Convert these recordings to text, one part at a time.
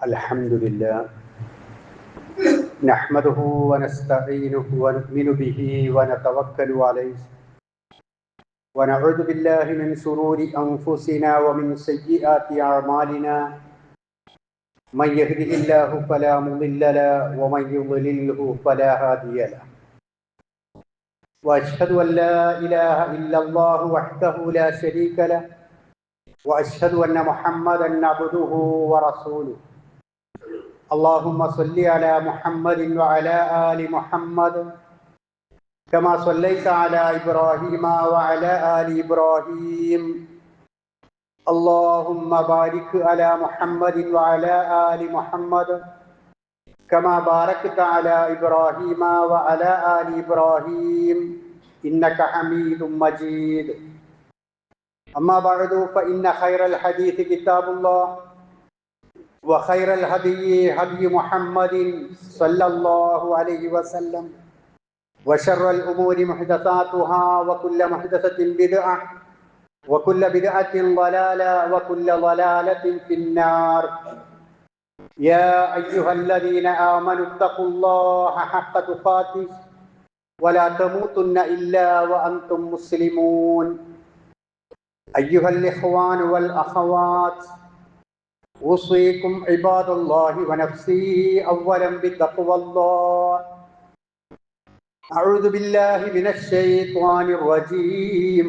الحمد لله نحمده ونستعينه ونؤمن به ونتوكل عليه ونعوذ بالله من شرور أنفسنا ومن سيئات أعمالنا من يهده الله فلا مضل له ومن يضلله فلا هادي له وأشهد أن لا إله إلا الله وحده لا شريك له وأشهد أن محمدا عبده ورسوله اللهم صل على محمد وعلى آل محمد كما صليت على إبراهيم وعلى آل إبراهيم اللهم بارك على محمد وعلى آل محمد كما باركت على إبراهيم وعلى آل إبراهيم إنك حميد مجيد أما بعد فإن خير الحديث كتاب الله وخير الهدي هدي محمد صلى الله عليه وسلم وشر الأمور محدثاتها وكل محدثة بدعة وكل بدعة ضلالة وكل ضلالة في النار يا أيها الذين آمنوا اتقوا الله حق تقاته ولا تموتن إلا وأنتم مسلمون أيها الإخوان والأخوات أوصيكم عباد الله ونفسي أولا بتقوى الله أعوذ بالله من الشيطان الرجيم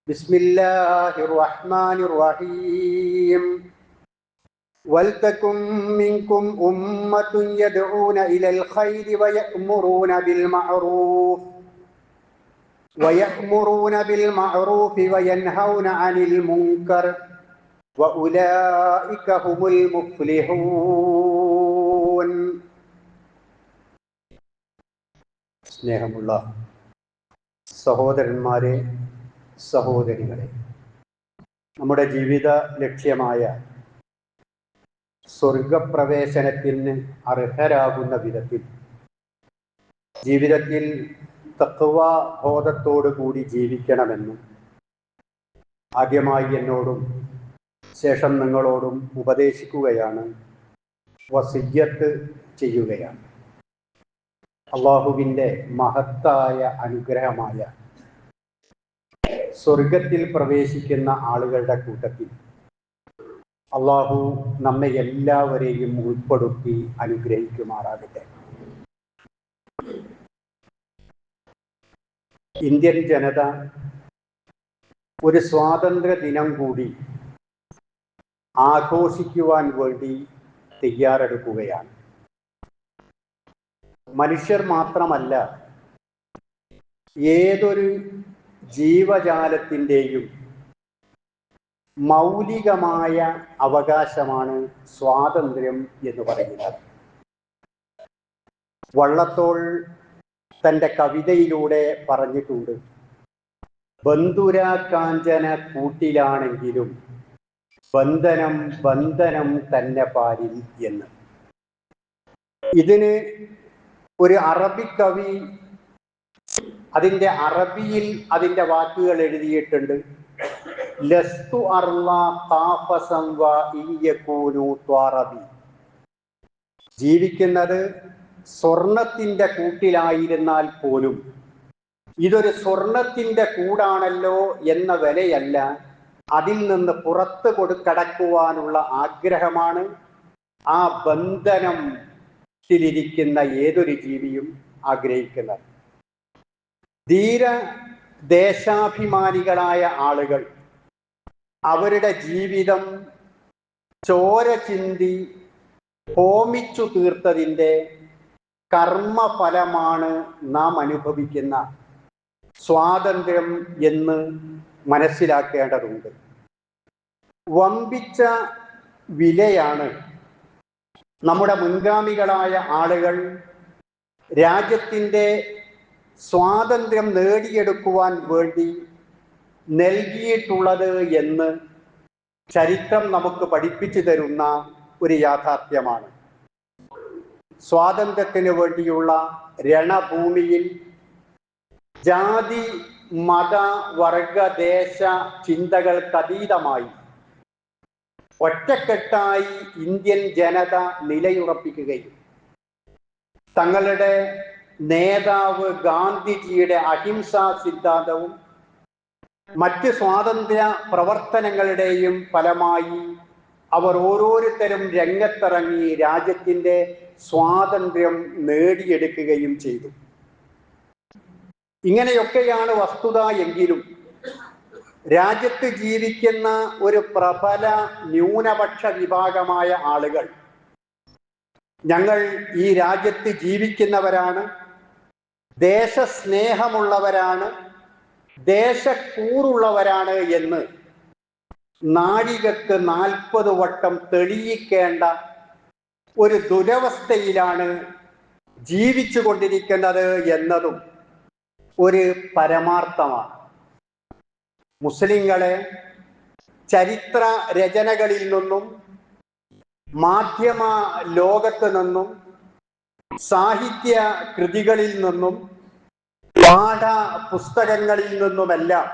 بسم الله الرحمن الرحيم ولتكن منكم أمة يدعون إلى الخير ويأمرون بالمعروف وينهون عن المنكر وأولئك هم المفلحون. സ്നേഹമുള്ള സഹോദരന്മാരെ, സഹോദരികളെ, നമ്മുടെ ജീവിത ലക്ഷ്യമായ സ്വർഗപ്രവേശനത്തിന് അർഹരാകുന്ന വിധത്തിൽ ജീവിതത്തിൽ തഖ്വ ബോധത്തോടു കൂടി ജീവിക്കണമെന്നും ആദ്യമായി എന്നോടും ശേഷം നിങ്ങളോടും ഉപദേശിക്കുകയാണ്, വസിയ്യത്ത് ചെയ്യുകയാണ്. അള്ളാഹുവിൻ്റെ മഹത്തായ അനുഗ്രഹമായ സ്വർഗത്തിൽ പ്രവേശിക്കുന്ന ആളുകളുടെ കൂട്ടത്തിൽ അള്ളാഹു നമ്മെ എല്ലാവരെയും ഉൾപ്പെടുത്തി അനുഗ്രഹിക്കുമാറാകട്ടെ. ഇന്ത്യൻ ജനത ഒരു സ്വാതന്ത്ര്യ ദിനം കൂടി ആഘോഷിക്കുവാൻ വേണ്ടി തയ്യാറെടുക്കുകയാണ്. മനുഷ്യർ മാത്രമല്ല, ഏതൊരു ജീവജാലത്തിൻ്റെയും മൗലികമായ അവകാശമാണ് സ്വാതന്ത്ര്യം എന്ന് പറയുന്നത്. വള്ളത്തോൾ തൻ്റെ കവിതയിലൂടെ പറഞ്ഞിട്ടുണ്ട്, ബന്ധുരാ കാഞ്ചന കൂട്ടിലാണെങ്കിലും ബന്ധനം ബന്ധനം തന്നെ പാലിൽ എന്ന്. ഇതിന് ഒരു അറബി കവി അതിൻ്റെ അറബിയിൽ അതിൻ്റെ വാക്കുകൾ എഴുതിയിട്ടുണ്ട്. ലസ്തു അർള ഖാഫസം വ ഇയകൂനു ത്വറബി. ജീവിക്കുന്നത് സ്വർണത്തിൻ്റെ കൂട്ടിലായിരുന്നാൽ പോലും ഇതൊരു സ്വർണത്തിൻ്റെ കൂടാണല്ലോ എന്ന വിലയല്ല, അതിൽ നിന്ന് പുറത്ത് കടക്കുവാനുള്ള ആഗ്രഹമാണ് ആ ബന്ധനത്തിലിരിക്കുന്ന ഏതൊരു ജീവിയും ആഗ്രഹിക്കുന്നത്. ധീര ദേശാഭിമാനികളായ ആളുകൾ അവരുടെ ജീവിതം ചോര ചിന്തി ഹോമിച്ചു തീർത്തതിൻ്റെ കർമ്മഫലമാണ് നാം അനുഭവിക്കുന്ന സ്വാതന്ത്ര്യം എന്ന് മനസ്സിലാക്കേണ്ടതുണ്ട്. വമ്പിച്ച വിലയാണ് നമ്മുടെ മുൻഗാമികളായ ആളുകൾ രാജ്യത്തിൻ്റെ സ്വാതന്ത്ര്യം നേടിയെടുക്കുവാൻ വേണ്ടി നൽകിയിട്ടുള്ളത് എന്ന് ചരിത്രം നമുക്ക് പഠിപ്പിച്ചു തരുന്ന ഒരു യാഥാർത്ഥ്യമാണ്. സ്വാതന്ത്ര്യത്തിന് വേണ്ടിയുള്ള രണഭൂമിയിൽ ജാതി മത വർഗ ദേശ ചിന്തകൾക്കതീതമായി ഒറ്റക്കെട്ടായി ഇന്ത്യൻ ജനത നിലയുറപ്പിക്കുകയും തങ്ങളുടെ നേതാവ് ഗാന്ധിജിയുടെ അഹിംസാ സിദ്ധാന്തവും മറ്റ് സ്വാതന്ത്ര്യ പ്രവർത്തനങ്ങളുടെയും ഫലമായി അവർ ഓരോരുത്തരും രംഗത്തിറങ്ങി രാജ്യത്തിൻ്റെ സ്വാതന്ത്ര്യം നേടിയെടുക്കുകയും ചെയ്തു. ഇങ്ങനെയൊക്കെയാണ് വസ്തുത എങ്കിലും രാജ്യത്ത് ജീവിക്കുന്ന ഒരു പ്രബല ന്യൂനപക്ഷ വിഭാഗമായ ആളുകൾ ഞങ്ങൾ ഈ രാജ്യത്ത് ജീവിക്കുന്നവരാണ്, ദേശസ്നേഹമുള്ളവരാണ്, ദേശക്കൂറുള്ളവരാണ് എന്ന് നാഴികക്ക് 40 വട്ടം തെളിയിക്കേണ്ട ഒരു ദുരവസ്ഥയിലാണ് ജീവിച്ചു കൊണ്ടിരിക്കുന്നത് എന്നതും ഒരു പരമാർത്ഥമാണ്. മുസ്ലിങ്ങളെ ചരിത്ര രചനകളിൽ നിന്നും മാധ്യമ ലോകത്ത് നിന്നും സാഹിത്യ കൃതികളിൽ നിന്നും പാഠ പുസ്തകങ്ങളിൽ നിന്നുമെല്ലാം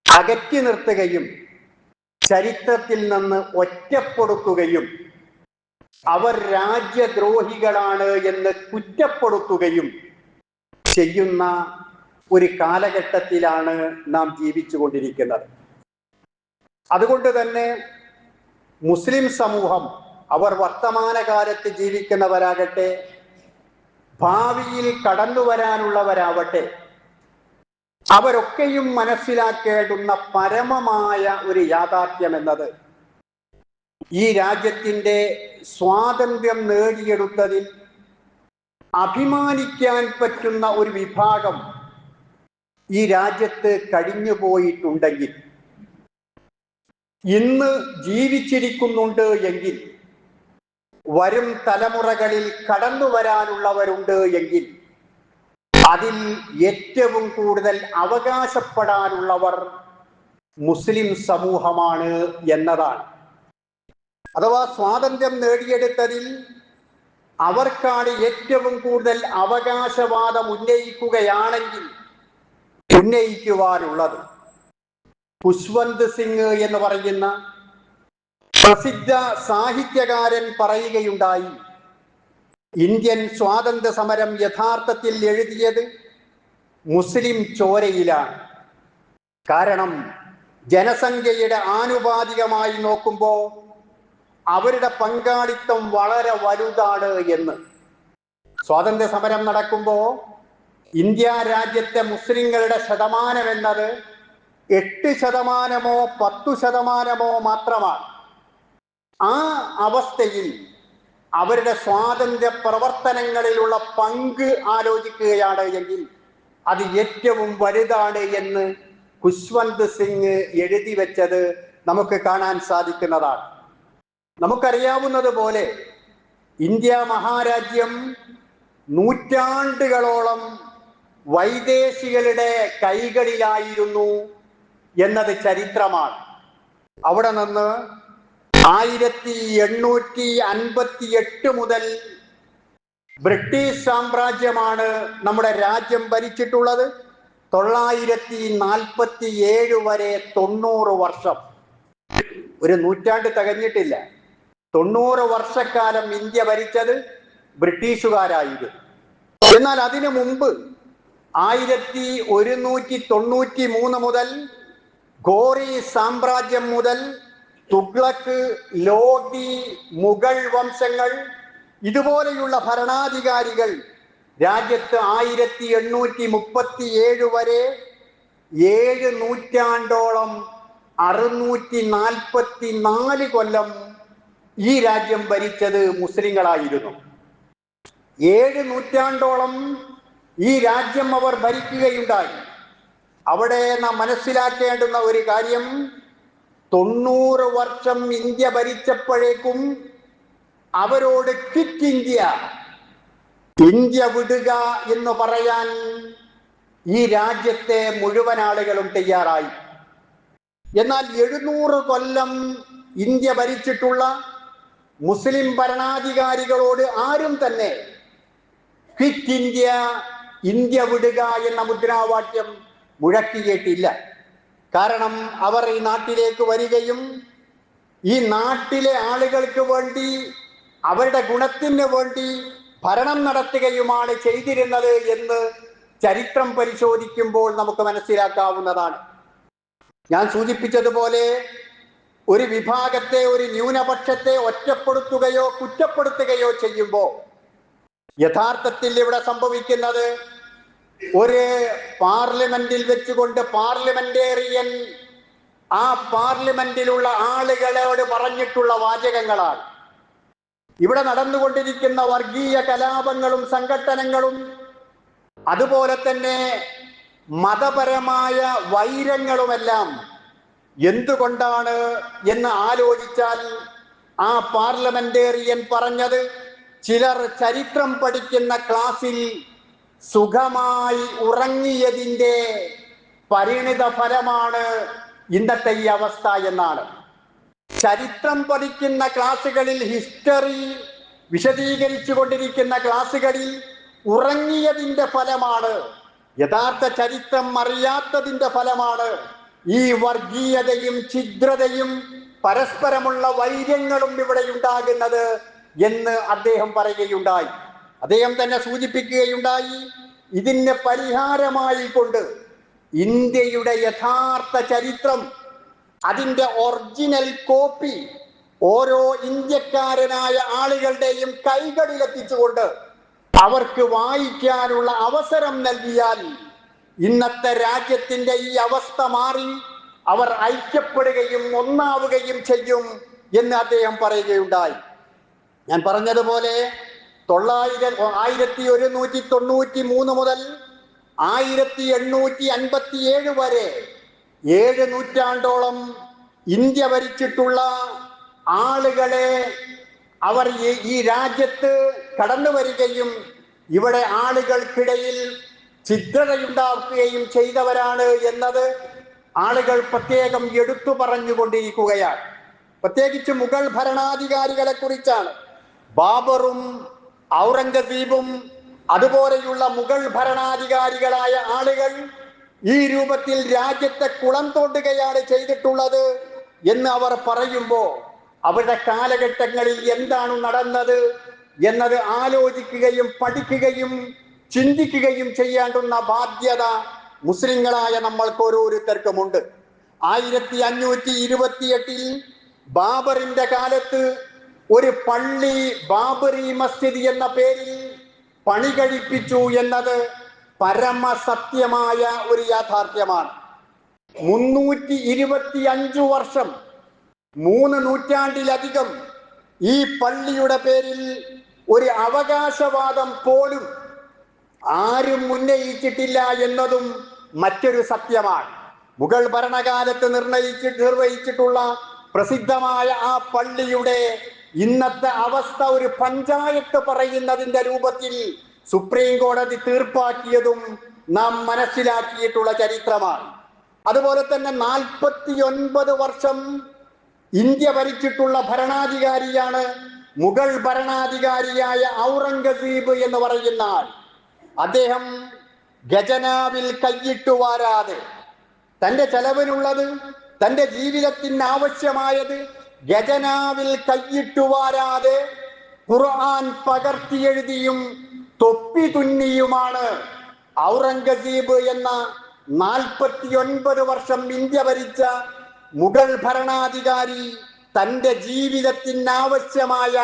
അകറ്റി നിർത്തുകയും ചരിത്രത്തിൽ നിന്ന് ഒറ്റപ്പെടുത്തുകയും അവർ രാജ്യദ്രോഹികളാണ് എന്ന് കുറ്റപ്പെടുത്തുകയും ചെയ്യുന്ന ഒരു കാലഘട്ടത്തിലാണ് നാം ജീവിച്ചു കൊണ്ടിരിക്കുന്നത്. അതുകൊണ്ട് തന്നെ മുസ്ലിം സമൂഹം, അവർ വർത്തമാനകാലത്ത് ജീവിക്കുന്നവരാകട്ടെ ഭാവിയിൽ കടന്നു വരാനുള്ളവരാവട്ടെ, അവരൊക്കെയും മനസ്സിലാക്കേണ്ടുന്ന പരമമായ ഒരു യാഥാർത്ഥ്യം എന്നത് ഈ രാജ്യത്തിൻ്റെ സ്വാതന്ത്ര്യം നേടിയെടുത്തതിൽ അഭിമാനിക്കാൻ പറ്റുന്ന ഒരു വിഭാഗം ഈ രാജ്യത്ത് കഴിഞ്ഞു പോയിട്ടുണ്ടെങ്കിൽ, ഇന്ന് ജീവിച്ചിരിക്കുന്നുണ്ട് എങ്കിൽ, വരും തലമുറകളിൽ കടന്നു വരാനുള്ളവരുണ്ട് എങ്കിൽ അതിൽ ഏറ്റവും കൂടുതൽ അവകാശപ്പെടാനുള്ളവർ മുസ്ലിം സമൂഹമാണ് എന്നതാണ്. അഥവാ സ്വാതന്ത്ര്യം നേടിയെടുത്തതിൽ അവർക്കാണ് ഏറ്റവും കൂടുതൽ അവകാശവാദം ഉന്നയിക്കുവാനുള്ളത്. ഖുശ്വന്ത് സിംഗ് എന്ന് പറയുന്ന പ്രസിദ്ധ സാഹിത്യകാരൻ പറയുകയുണ്ടായി, ഇന്ത്യൻ സ്വാതന്ത്ര്യ സമരം യഥാർത്ഥത്തിൽ എഴുതിയത് മുസ്ലിം ചോരയിലാണ്. കാരണം ജനസംഖ്യയുടെ ആനുപാതികമായി നോക്കുമ്പോൾ അവരുടെ പങ്കാളിത്തം വളരെ വലുതാണ് എന്ന്. സ്വാതന്ത്ര്യ സമരം നടക്കുമ്പോൾ ഇന്ത്യ രാജ്യത്തെ മുസ്ലിങ്ങളുടെ ശതമാനം എന്നത് 8%, 10% മാത്രമാണ്. ആ അവസ്ഥയിൽ അവരുടെ സ്വാതന്ത്ര്യ പ്രവർത്തനങ്ങളിലുള്ള പങ്ക് ആലോചിക്കുകയാണ് എങ്കിൽ അത് ഏറ്റവും വലുതാണ് എന്ന് ഖുശ്വന്ത് സിംഗ് എഴുതി വെച്ചത് നമുക്ക് കാണാൻ സാധിക്കുന്നതാണ്. നമുക്കറിയാവുന്നതുപോലെ ഇന്ത്യ മഹാരാജ്യം നൂറ്റാണ്ടുകളോളം വൈദേശികളുടെ കൈകളിലായിരുന്നു എന്നത് ചരിത്രമാണ്. അവിടെ നിന്ന് 1858 മുതൽ ബ്രിട്ടീഷ് സാമ്രാജ്യമാണ് നമ്മുടെ രാജ്യം ഭരിച്ചിട്ടുള്ളത്. 947 വരെ 90 വർഷം, ഒരു നൂറ്റാണ്ട് തികഞ്ഞിട്ടില്ല. 90 വർഷക്കാലം ഇന്ത്യ ഭരിച്ചത് ബ്രിട്ടീഷുകാരായിരുന്നു. എന്നാൽ അതിനു മുമ്പ് 1193 മുതൽ ഗോറി സാമ്രാജ്യം മുതൽ തുഗ്ലക്ക്, ലോധി, മുഗൾ വംശങ്ങൾ, ഇതുപോലെയുള്ള ഭരണാധികാരികൾ രാജ്യത്ത് 1837 വരെ 7 നൂറ്റാണ്ടോളം 644 കൊല്ലം ഈ രാജ്യം ഭരിച്ചത് മുസ്ലിങ്ങളായിരുന്നു. 7 നൂറ്റാണ്ടോളം ഈ രാജ്യം അവർ ഭരിക്കുകയുണ്ടായി. അവിടെ നാം മനസ്സിലാക്കേണ്ടുന്ന ഒരു കാര്യം, 90 വർഷം ഇന്ത്യ ഭരിച്ചപ്പോഴേക്കും അവരോട് ക്വിറ്റ് ഇന്ത്യ, ഇന്ത്യ വിടുക എന്ന് പറയാൻ ഈ രാജ്യത്തെ മുഴുവൻ ആളുകളും തയ്യാറായി. എന്നാൽ 700 കൊല്ലം ഇന്ത്യ ഭരിച്ചിട്ടുള്ള മുസ്ലിം ഭരണാധികാരികളോട് ആരും തന്നെ ക്വിറ്റ് ഇന്ത്യ, ഇന്ത്യ വിടുക എന്ന മുദ്രാവാക്യം മുഴക്കിയിട്ടില്ല. കാരണം അവർ ഈ നാട്ടിലേക്ക് വരികയും ഈ നാട്ടിലെ ആളുകൾക്ക് വേണ്ടി, അവരുടെ ഗുണത്തിന് വേണ്ടി ഭരണം നടത്തുകയുമാണ് ചെയ്തിരുന്നത് എന്ന് ചരിത്രം പരിശോധിക്കുമ്പോൾ നമുക്ക് മനസ്സിലാക്കാവുന്നതാണ്. ഞാൻ സൂചിപ്പിച്ചതുപോലെ ഒരു വിഭാഗത്തെ, ഒരു ന്യൂനപക്ഷത്തെ ഒറ്റപ്പെടുത്തുകയോ കുറ്റപ്പെടുത്തുകയോ ചെയ്യുമ്പോൾ യഥാർത്ഥത്തിൽ ഇവിടെ സംഭവിക്കുന്നത് ഒരു പാർലമെന്റിൽ വെച്ചുകൊണ്ട് പാർലമെന്റേറിയൻ ആ പാർലമെന്റിലുള്ള ആളുകളോട് പറഞ്ഞിട്ടുള്ള വാചകങ്ങളാണ്. ഇവിടെ നടന്നുകൊണ്ടിരിക്കുന്ന വർഗീയ കലാപങ്ങളും സംഘട്ടനങ്ങളും അതുപോലെ തന്നെ മതപരമായ വൈരങ്ങളുമെല്ലാം എന്തുകൊണ്ടാണ് എന്ന് ആലോചിച്ചാൽ ആ പാർലമെന്റേറിയൻ പറഞ്ഞത്, ചിലർ ചരിത്രം പഠിക്കുന്ന ക്ലാസ്സിൽ സുഖമായി ഉറങ്ങിയതിൻ്റെ പരിണിത ഫലമാണ് ഇന്നത്തെ ഈ അവസ്ഥ എന്നാണ്. ചരിത്രം പഠിക്കുന്ന ക്ലാസ്സുകളിൽ, ഹിസ്റ്ററി വിശദീകരിച്ചു കൊണ്ടിരിക്കുന്ന ക്ലാസ്സുകളിൽ ഉറങ്ങിയതിൻ്റെ ഫലമാണ്, യഥാർത്ഥ ചരിത്രം അറിയാത്തതിൻ്റെ ഫലമാണ് ഈ വർഗീയതയും ഛിദ്രതയും പരസ്പരമുള്ള വൈര്യങ്ങളും ഇവിടെ ഉണ്ടാകുന്നത് എന്ന് അദ്ദേഹം പറയുകയുണ്ടായി. അദ്ദേഹം തന്നെ സൂചിപ്പിക്കുകയുണ്ടായി, ഇതിന് പരിഹാരമായി കൊണ്ട് ഇന്ത്യയുടെ യഥാർത്ഥ ചരിത്രം, അതിൻ്റെ ഒറിജിനൽ കോപ്പി ഓരോ ഇന്ത്യക്കാരനായ ആളുകളുടെയും കൈകളിലെത്തിച്ചുകൊണ്ട് അവർക്ക് വായിക്കാനുള്ള അവസരം നൽകിയാൽ ഇന്നത്തെ രാജ്യത്തിന്റെ ഈ അവസ്ഥ മാറി അവർ ഐക്യപ്പെടുകയും ഒന്നാവുകയും ചെയ്യും എന്ന് അദ്ദേഹം പറയുകയുണ്ടായി. ഞാൻ പറഞ്ഞതുപോലെ 1193 മുതൽ 1857 വരെ 7 നൂറ്റാണ്ടോളം ഇന്ത്യ ഭരിച്ചിട്ടുള്ള ആളുകളെ അവർ ഈ രാജ്യത്ത് കടന്നു വരികയും ഇവിടെ ആളുകൾക്കിടയിൽ ഛിദ്രതയുണ്ടാക്കുകയും ചെയ്തവരാണ് എന്നത് ആളുകൾ പ്രത്യേകം എടുത്തു പറഞ്ഞുകൊണ്ടിരിക്കുകയാണ്. പ്രത്യേകിച്ച് മുഗൾ ഭരണാധികാരികളെ കുറിച്ചാണ്. ബാബറും ഔറംഗസീബും അതുപോലെയുള്ള മുഗൾ ഭരണാധികാരികളായ ആളുകൾ ഈ രൂപത്തിൽ രാജ്യത്തെ കുളം തോണ്ടുകയാണ് ചെയ്തിട്ടുള്ളത് എന്ന് അവർ പറയുമ്പോൾ അവരുടെ കാലഘട്ടങ്ങളിൽ എന്താണ് നടന്നത് എന്നത് ആലോചിക്കുകയും പഠിക്കുകയും ചിന്തിക്കുകയും ചെയ്യേണ്ടുന്ന ബാധ്യത മുസ്ലിങ്ങളായ നമ്മൾക്ക് ഓരോരുത്തർക്കുമുണ്ട്. 1528 ബാബറിന്റെ കാലത്ത് ഒരു പള്ളി ബാബറി മസ്ജിദ് എന്ന പേരിൽ പണി കഴിപ്പിച്ചു എന്നത് പരമസത്യമായ ഒരു യാഥാർത്ഥ്യമാണ്. 325 വർഷം, 3 നൂറ്റാണ്ടിലധികം ഈ പള്ളിയുടെ പേരിൽ ഒരു അവകാശവാദം പോലും ആരും ഉന്നയിച്ചിട്ടില്ല എന്നതും മറ്റൊരു സത്യമാണ്. മുഗൾ ഭരണകാലത്ത് നിർവഹിച്ചിട്ടുള്ള പ്രസിദ്ധമായ ആ പള്ളിയുടെ ഇന്നത്തെ അവസ്ഥ ഒരു പഞ്ചായത്ത് പറയുന്നതിന്റെ രൂപത്തിൽ സുപ്രീം കോടതി തീർപ്പാക്കിയതും നാം മനസ്സിലാക്കിയിട്ടുള്ള ചരിത്രമാണ്. അതുപോലെ തന്നെ 49 വർഷം ഇന്ത്യ ഭരിച്ചിട്ടുള്ള ഭരണാധികാരിയാണ് മുഗൾ ഭരണാധികാരിയായ ഔറംഗസീബ് എന്ന് പറയുന്ന ആൾ. അദ്ദേഹം ഖജനാവിൽ കൈയിട്ടു വാരാതെ, തൻ്റെ ചെലവിനുള്ളത്, തൻ്റെ ജീവിതത്തിന് ആവശ്യമായത് ഖജനാവിൽ കൈയിട്ടു വാരാതെ ഖുർആൻ പകർത്തിയെഴുതിയും തൊപ്പി തുന്നിയുമാണ് ഔറംഗസീബ് എന്ന 49 വർഷം ഇന്ത്യ ഭരിച്ച മുഗൾ ഭരണാധികാരി തൻ്റെ ജീവിതത്തിന് ആവശ്യമായ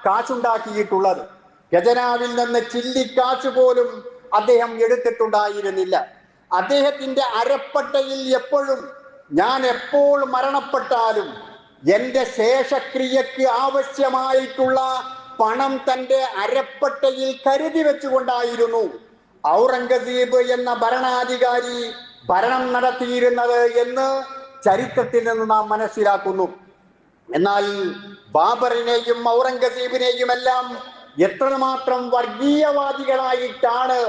കാശുണ്ടാക്കിയിട്ടുള്ളത്. ഖജനാവിൽ നിന്ന് ചില്ലിക്കാശ് പോലും അദ്ദേഹം എടുത്തിട്ടുണ്ടായിരുന്നില്ല. അദ്ദേഹത്തിന്റെ അരപ്പട്ടയിൽ എപ്പോഴും, ഞാൻ എപ്പോൾ മരണപ്പെട്ടാലും എൻ്റെ ശേഷക്രിയക്ക് ആവശ്യമായിട്ടുള്ള പണം തൻ്റെ അരപ്പട്ടയിൽ കരുതി വെച്ചുകൊണ്ടായിരുന്നു ഔറംഗസീബ് എന്ന ഭരണാധികാരി ഭരണം നടത്തിയിരുന്നത് എന്ന് ചരിത്രത്തിൽ നിന്ന് നാം മനസ്സിലാക്കുന്നു. എന്നാൽ ബാബറിനെയും ഔറംഗസീബിനെയും എല്ലാം എത്രമാത്രം വർഗീയവാദികളായിട്ടാണ്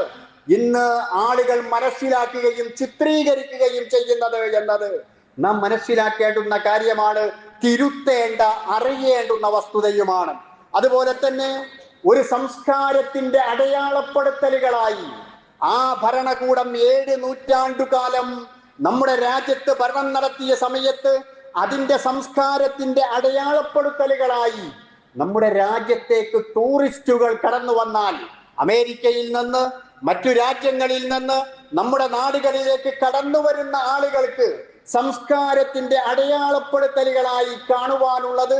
ഇന്ന് ആളുകൾ മനസ്സിലാക്കുകയും ചിത്രീകരിക്കുകയും ചെയ്യുന്നത് എന്നത് നാം മനസ്സിലാക്കേണ്ടുന്ന കാര്യമാണ്, തിരുത്തേണ്ട, അറിയേണ്ടുന്ന വസ്തുതയുമാണ്. അതുപോലെ തന്നെ ഒരു സംസ്കാരത്തിന്റെ അടയാളപ്പെടുത്തലുകളായി ആ ഭരണകൂടം 7 നൂറ്റാണ്ടുകാലം നമ്മുടെ രാജ്യത്ത് ഭരണം നടത്തിയ സമയത്ത് അതിൻ്റെ സംസ്കാരത്തിൻ്റെ അടയാളപ്പെടുത്തലുകളായി നമ്മുടെ രാജ്യത്തേക്ക് ടൂറിസ്റ്റുകൾ കടന്നു വന്നാൽ, അമേരിക്കയിൽ നിന്ന് മറ്റു രാജ്യങ്ങളിൽ നിന്ന് നമ്മുടെ നാടുകളിലേക്ക് കടന്നു വരുന്ന ആളുകൾക്ക് സംസ്കാരത്തിന്റെ അടയാളപ്പെടുത്തലുകളായി കാണുവാനുള്ളത്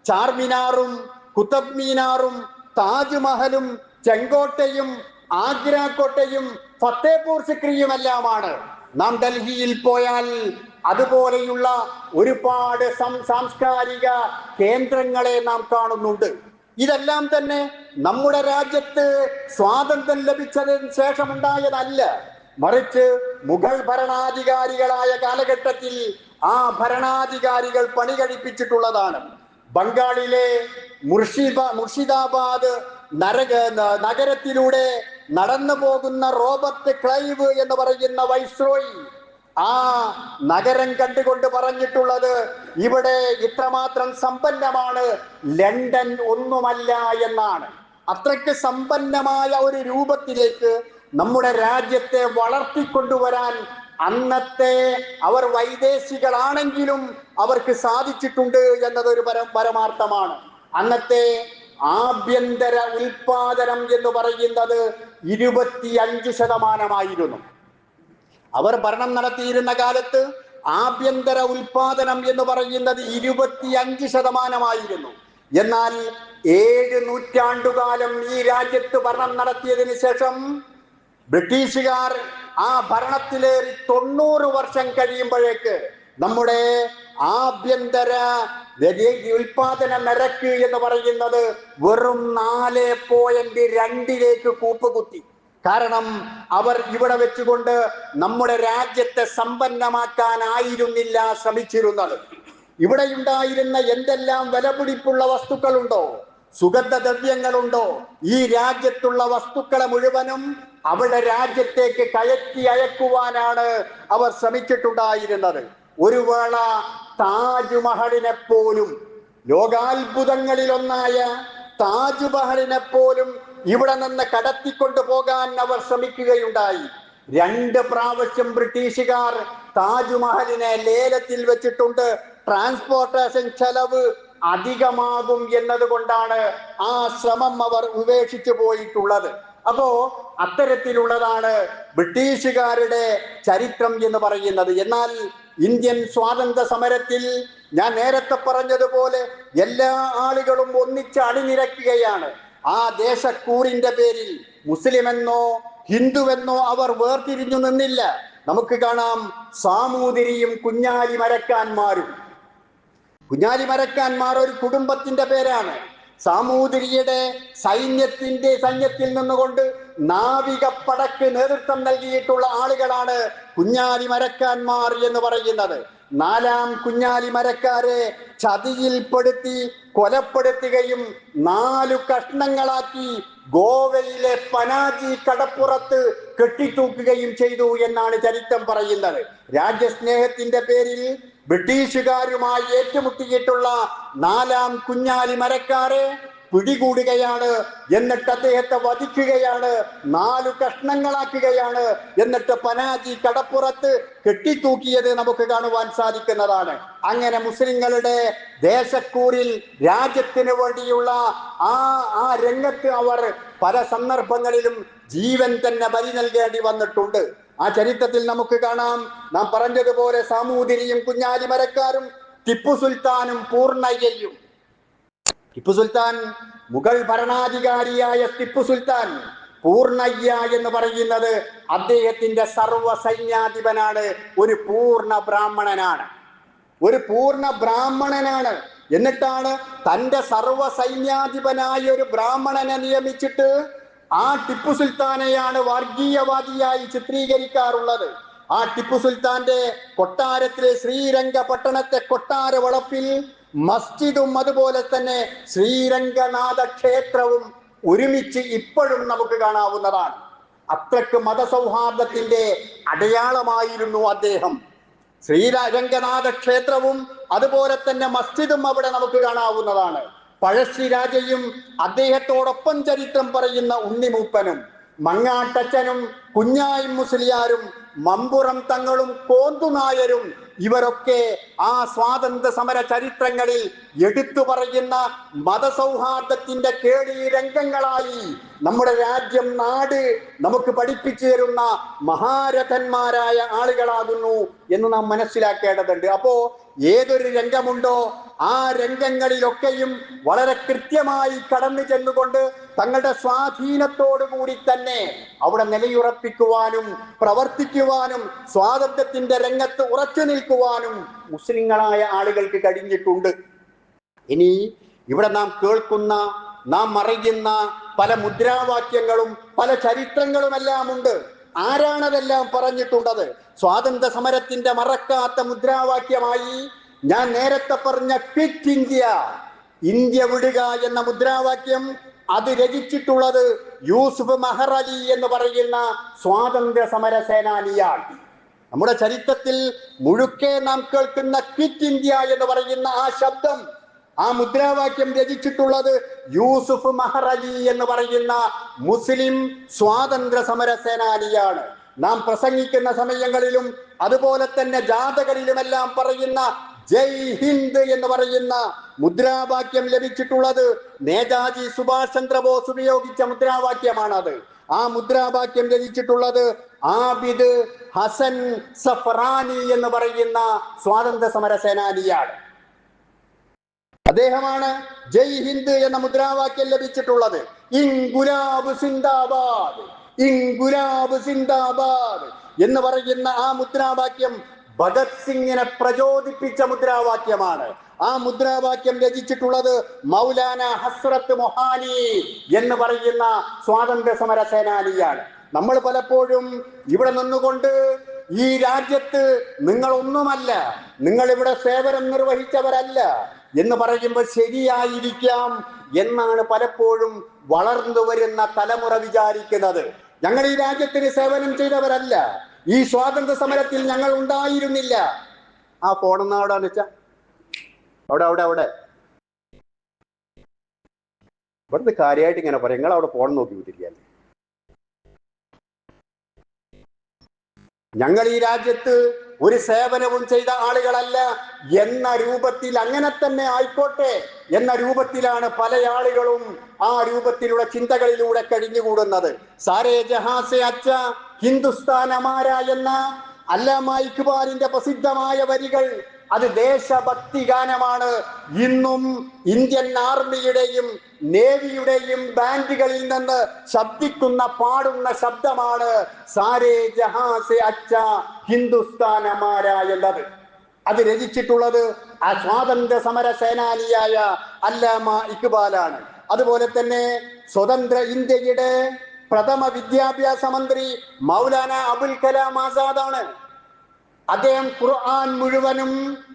ചാർമിനാറും കുത്തബ് മീനാറും താജ്മഹലും ചെങ്കോട്ടയും ആഗ്രാകോട്ടയും ഫത്തേപൂർ സിക്രിയുമെല്ലാമാണ്. നാം ഡൽഹിയിൽ പോയാൽ അതുപോലെയുള്ള ഒരുപാട് സാംസ്കാരിക കേന്ദ്രങ്ങളെ നാം കാണുന്നുണ്ട്. ഇതെല്ലാം തന്നെ നമ്മുടെ രാജ്യത്ത് സ്വാതന്ത്ര്യം ലഭിച്ചതിന് ശേഷമുണ്ടായതല്ല, മറിച്ച് മുഗൾ ഭരണാധികാരികളായ കാലഘട്ടത്തിൽ ആ ഭരണാധികാരികൾ പണി കഴിപ്പിച്ചിട്ടുള്ളതാണ്. ബംഗാളിലെ മുർഷിദാബാദ് നഗരത്തിലൂടെ നടന്നു പോകുന്ന റോബർട്ട് ക്ലൈവ് എന്ന് പറയുന്ന വൈസ്രോയി ആ നഗരം കണ്ടുകൊണ്ട് പറഞ്ഞിട്ടുള്ളത്, ഇവിടെ ഇത്രമാത്രം സമ്പന്നമാണ്, ലണ്ടൻ ഒന്നുമല്ല എന്നാണ്. അത്രയ്ക്ക് സമ്പന്നമായ ഒരു രൂപത്തിലേക്ക് നമ്മുടെ രാജ്യത്തെ വളർത്തിക്കൊണ്ടുവരാൻ അന്നത്തെ അവർ വൈദേശികളാണെങ്കിലും അവർക്ക് സാധിച്ചിട്ടുണ്ട് എന്നതൊരു പരമാർത്ഥമാണ്. അന്നത്തെ ആഭ്യന്തര ഉൽപാദനം എന്ന് പറയുന്നത് 25%. അവർ ഭരണം നടത്തിയിരുന്ന കാലത്ത് ആഭ്യന്തര ഉൽപാദനം എന്ന് പറയുന്നത് 25%. എന്നാൽ 7 നൂറ്റാണ്ടുകാലം ഈ രാജ്യത്ത് ഭരണം നടത്തിയതിനു ശേഷം ബ്രിട്ടീഷുകാർ ആ ഭരണത്തിലേറി 90 വർഷം കഴിയുമ്പോഴേക്ക് നമ്മുടെ ആഭ്യന്തര ഉൽപാദന നിരക്ക് എന്ന് പറയുന്നത് വെറും 4.2 കൂപ്പുകുത്തി. കാരണം അവർ ഇവിടെ വെച്ചുകൊണ്ട് നമ്മുടെ രാജ്യത്തെ സമ്പന്നമാക്കാനായിരുന്നില്ല ശ്രമിച്ചിരുന്നത്. ഇവിടെ ഉണ്ടായിരുന്ന എന്തെല്ലാം വിലപിടിപ്പുള്ള വസ്തുക്കളുണ്ടോ, സുഗന്ധദ്രവ്യങ്ങളുണ്ടോ, ഈ രാജ്യത്തുള്ള വസ്തുക്കളെ മുഴുവനും അവരുടെ രാജ്യത്തേക്ക് കയറ്റി അയക്കുവാനാണ് അവർ ശ്രമിച്ചിട്ടുണ്ടായിരുന്നത്. ഒരു വേള താജ്മഹലിനെ പോലും, ലോകാത്ഭുതങ്ങളിലൊന്നായ താജ്മഹലിനെ പോലും ഇവിടെ നിന്ന് കടത്തിക്കൊണ്ടു പോകാൻ അവർ ശ്രമിക്കുകയുണ്ടായി. 2 പ്രാവശ്യം ബ്രിട്ടീഷുകാർ താജ്മഹലിനെ ലേലത്തിൽ വെച്ചിട്ടുണ്ട്. ട്രാൻസ്പോർട്ടേഷൻ ചെലവ് അധികമാകും എന്നതുകൊണ്ടാണ് ആ ശ്രമം അവർ ഉപേക്ഷിച്ചു പോയിട്ടുള്ളത്. അപ്പോ അത്തരത്തിലുള്ളതാണ് ബ്രിട്ടീഷുകാരുടെ ചരിത്രം എന്ന് പറയുന്നത്. എന്നാൽ ഇന്ത്യൻ സ്വാതന്ത്ര്യ സമരത്തിൽ ഞാൻ നേരത്തെ പറഞ്ഞതുപോലെ എല്ലാ ആളുകളും ഒന്നിച്ച് അണിനിരക്കുകയാണ്. ആ ദേശക്കൂറിന്റെ പേരിൽ മുസ്ലിമെന്നോ ഹിന്ദുവെന്നോ അവർ വേർതിരിഞ്ഞു നിന്നില്ല. നമുക്ക് കാണാം സാമൂതിരിയും കുഞ്ഞാലി മരക്കാന്മാർ ഒരു കുടുംബത്തിന്റെ പേരാണ്. സാമൂതിരിയുടെ സൈന്യത്തിൽ നിന്നുകൊണ്ട് നാവികപ്പടക്ക് നേതൃത്വം നൽകിയിട്ടുള്ള ആളുകളാണ് കുഞ്ഞാലി മരക്കാന്മാർ എന്ന് പറയുന്നത്. 4-ാം കുഞ്ഞാലി മരക്കാരെ ചതിയിൽപ്പെടുത്തി കൊലപ്പെടുത്തുകയും 4 കഷ്ണങ്ങളാക്കി ഗോവയിലെ പനാജി കടപ്പുറത്ത് കെട്ടിത്തൂക്കുകയും ചെയ്തു എന്നാണ് ചരിത്രം പറയുന്നത്. രാജ്യസ്നേഹത്തിന്റെ പേരിൽ ബ്രിട്ടീഷുകാരുമായി ഏറ്റുമുട്ടിയിട്ടുള്ള 4-ാം കുഞ്ഞാലി മരക്കാരെ പിടികൂടുകയാണ്, എന്നിട്ട് അദ്ദേഹത്തെ വധിക്കുകയാണ്, 4 കഷ്ണങ്ങളാക്കുകയാണ്, എന്നിട്ട് പനാജി കടപ്പുറത്ത് കെട്ടിത്തൂക്കിയത് നമുക്ക് കാണുവാൻ സാധിക്കുന്നതാണ്. അങ്ങനെ മുസ്ലിങ്ങളുടെ ദേശക്കൂറിൽ രാജ്യത്തിന് വേണ്ടിയുള്ള ആ രംഗത്ത് അവർ പല സന്ദർഭങ്ങളിലും ജീവൻ തന്നെ ബലി നൽകേണ്ടി വന്നിട്ടുണ്ട്. ആ ചരിത്രത്തിൽ നമുക്ക് കാണാം. നാം പറഞ്ഞതുപോലെ സാമൂതിരിയും കുഞ്ഞാലി മരക്കാരും ടിപ്പു സുൽത്താനും പൂർണ്ണയ്യയും. ടിപ്പു സുൽത്താൻ, മുഗൾ ഭരണാധികാരിയായ ടിപ്പു സുൽത്താൻ, പൂർണ്ണയ്യ എന്ന് പറയുന്നത് അദ്ദേഹത്തിന്റെ സർവ സൈന്യാധിപനാണ്. ഒരു പൂർണ്ണ ബ്രാഹ്മണനാണ്. എന്നിട്ടാണ് തന്റെ സർവ സൈന്യാധിപനായ ഒരു ബ്രാഹ്മണനെ നിയമിച്ചിട്ട് ആ ടിപ്പു സുൽത്താനെയാണ് വർഗീയവാദിയായി ചിത്രീകരിക്കാറുള്ളത്. ആ ടിപ്പു സുൽത്താന്റെ കൊട്ടാരത്തിലെ ശ്രീരംഗപട്ടണത്തെ കൊട്ടാര വളപ്പിൽ മസ്ജിദും അതുപോലെ തന്നെ ശ്രീരംഗനാഥ ക്ഷേത്രവും ഒരുമിച്ച് ഇപ്പോഴും നമുക്ക് കാണാവുന്നതാണ്. അത്രക്ക് മതസൗഹാർദ്ദത്തിന്റെ അടയാളമായിരുന്നു അദ്ദേഹം. ശ്രീരംഗനാഥ ക്ഷേത്രവും അതുപോലെ തന്നെ മസ്ജിദും അവിടെ നമുക്ക് കാണാവുന്നതാണ്. പഴശ്ശി രാജയും അദ്ദേഹത്തോടൊപ്പം ചരിത്രം പറയുന്ന ഉണ്ണിമൂപ്പനും മങ്ങാട്ടച്ചനും കുഞ്ഞായി മുസ്ലിയാരും മമ്പുറം തങ്ങളും കോന്തുനായരും ഇവരൊക്കെ ആ സ്വാതന്ത്ര്യ സമര ചരിത്രങ്ങളിൽ എടുത്തു പറയുന്ന മതസൗഹാർദ്ദത്തിന്റെ കേളി രംഗങ്ങളായി നമ്മുടെ രാജ്യം, നാട് നമുക്ക് പഠിപ്പിച്ചു തരുന്ന മഹാരഥന്മാരായ ആളുകളാകുന്നു എന്ന് നാം മനസ്സിലാക്കേണ്ടതുണ്ട്. അപ്പോ ഏതൊരു രംഗമുണ്ടോ ആ രംഗങ്ങളിലൊക്കെയും വളരെ കൃത്യമായി കടന്നു ചെന്നുകൊണ്ട് തങ്ങളുടെ സ്വാധീനത്തോടു കൂടി തന്നെ അവിടെ നിലയുറപ്പിക്കുവാനും പ്രവർത്തിക്കുവാനും സ്വാതന്ത്ര്യത്തിന്റെ രംഗത്ത് ഉറച്ചു നിൽക്കുവാനും മുസ്ലിങ്ങളായ ആളുകൾക്ക് കഴിഞ്ഞിട്ടുണ്ട്. ഇനി ഇവിടെ നാം കേൾക്കുന്ന, നാം അറിയുന്ന പല മുദ്രാവാക്യങ്ങളും പല ചരിത്രങ്ങളുമെല്ലാം ഉണ്ട്. ആരാണതെല്ലാം പറഞ്ഞിട്ടുള്ളത്? സ്വാതന്ത്ര്യ സമരത്തിന്റെ മറക്കാത്ത മുദ്രാവാക്യമായി ഞാൻ നേരത്തെ പറഞ്ഞ ക്വിറ്റ് ഇന്ത്യ, ഇന്ത്യ വിടുക എന്ന മുദ്രാവാക്യം അത് രചിച്ചിട്ടുള്ളത് യൂസുഫ് മെഹർ അലി എന്ന് പറയുന്ന സ്വാതന്ത്ര്യ സമര സേനാനിയാണ്. നമ്മുടെ ചരിത്രത്തിൽ മുഴുക്കെ നാം കേൾക്കുന്ന ക്വിറ്റ് ഇന്ത്യ എന്ന് പറയുന്ന ആ ശബ്ദം, ആ മുദ്രാവാക്യം രചിച്ചിട്ടുള്ളത് യൂസുഫ് മെഹർ അലി എന്ന് പറയുന്ന മുസ്ലിം സ്വാതന്ത്ര്യ സമര സേനാനിയാണ്. നാം പ്രസംഗിക്കുന്ന സമയങ്ങളിലും അതുപോലെ തന്നെ ജാഥകളിലുമെല്ലാം പറയുന്ന ജയ് ഹിന്ദ് എന്ന് പറയുന്ന മുദ്രാവാക്യം ലഭിച്ചിട്ടുള്ളത് നേതാജി സുഭാഷ് ചന്ദ്രബോസ് ഉപയോഗിച്ച മുദ്രാവാക്യമാണത്. ആ മുദ്രാവാക്യം രചിച്ചിട്ടുള്ളത് ആബിദ് ഹസൻ സഫറാനി എന്ന് പറയുന്ന സ്വാതന്ത്ര്യ സമര സേനാനിയാണ്. അദ്ദേഹമാണ് ജയ് ഹിന്ദ് എന്ന മുദ്രാവാക്യം ലഭിച്ചിട്ടുള്ളത്. ഇൻകുലാബ് സിന്ദാബാദ്, ഇൻകുലാബ് സിന്ദാബാദ് എന്ന് പറയുന്ന ആ മുദ്രാവാക്യം ഭഗത് സിംഗിനെ പ്രചോദിപ്പിച്ച മുദ്രാവാക്യമാണ്. ആ മുദ്രാവാക്യം രചിച്ചിട്ടുള്ളത് മൗലാന ഹസ്രത്ത് മൊഹാനി എന്ന് പറയുന്ന സ്വാതന്ത്ര്യ സമര സേനാനിയാണ്. നമ്മൾ പലപ്പോഴും ഇവിടെ നിന്നുകൊണ്ട് ഈ രാജ്യത്ത് നിങ്ങളൊന്നുമല്ല, നിങ്ങൾ ഇവിടെ സേവനം നിർവഹിച്ചവരല്ല എന്ന് പറയുമ്പോൾ ശരിയായിരിക്കാം എന്നാണ് പലപ്പോഴും വളർന്നു വരുന്ന തലമുറ വിചാരിക്കുന്നത്. ഞങ്ങൾ ഈ രാജ്യത്തിന് സേവനം ചെയ്തവരല്ല, ഈ സ്വാതന്ത്ര്യ സമരത്തിൽ ഞങ്ങൾ ഉണ്ടായിരുന്നില്ല. ആ ഫോണെന്നാ അവിടെന്ന് വെച്ചാ അവിടെ അവിടെ അവിടെ ഇവിടുന്ന് കാര്യമായിട്ട് ഇങ്ങനെ പറയാം, നിങ്ങൾ അവിടെ ഫോൺ നോക്കി വിട്ടിരിക്കല്ലേ. ഞങ്ങൾ ഈ രാജ്യത്ത് ഒരു സേവനവും ചെയ്ത ആളുകളല്ല എന്ന രൂപത്തിൽ, അങ്ങനെ തന്നെ ആയിക്കോട്ടെ എന്ന രൂപത്തിലാണ് പല ആളുകളും ആ രൂപത്തിലുള്ള ചിന്തകളിലൂടെ കഴിഞ്ഞുകൂടുന്നത്. സാരേ ജഹാസെ അച്ച ഹിന്ദുസ്ഥാൻ അമാര എന്ന അല്ലാമ ഇഖ്ബാലിന്റെ പ്രസിദ്ധമായ വരികൾ അത് ദേശഭക്തി ഗാനമാണ്. ഇന്നും ഇന്ത്യൻ ആർമിയുടെയും നേവിയുടെയും ബാൻഡുകളിൽ നിന്ന് ശബ്ദിക്കുന്ന, പാടുന്ന ശബ്ദമാണ് സാരേ ജഹാസെ അച്ച ഹിന്ദുസ്ഥാൻ അമാര എന്നത്. അത് രചിച്ചിട്ടുള്ളത് ആ സ്വാതന്ത്ര്യ സമര സേനാനിയായ അല്ലാമ ഇഖ്ബാലാണ്. അതുപോലെ തന്നെ സ്വതന്ത്ര ഇന്ത്യയുടെ പ്രഥമ വിദ്യാഭ്യാസ മന്ത്രി മൗലാന അബുൽ കലാം ആസാദാണ്. അദ്ദേഹം ഖുർആൻ മുഴുവനും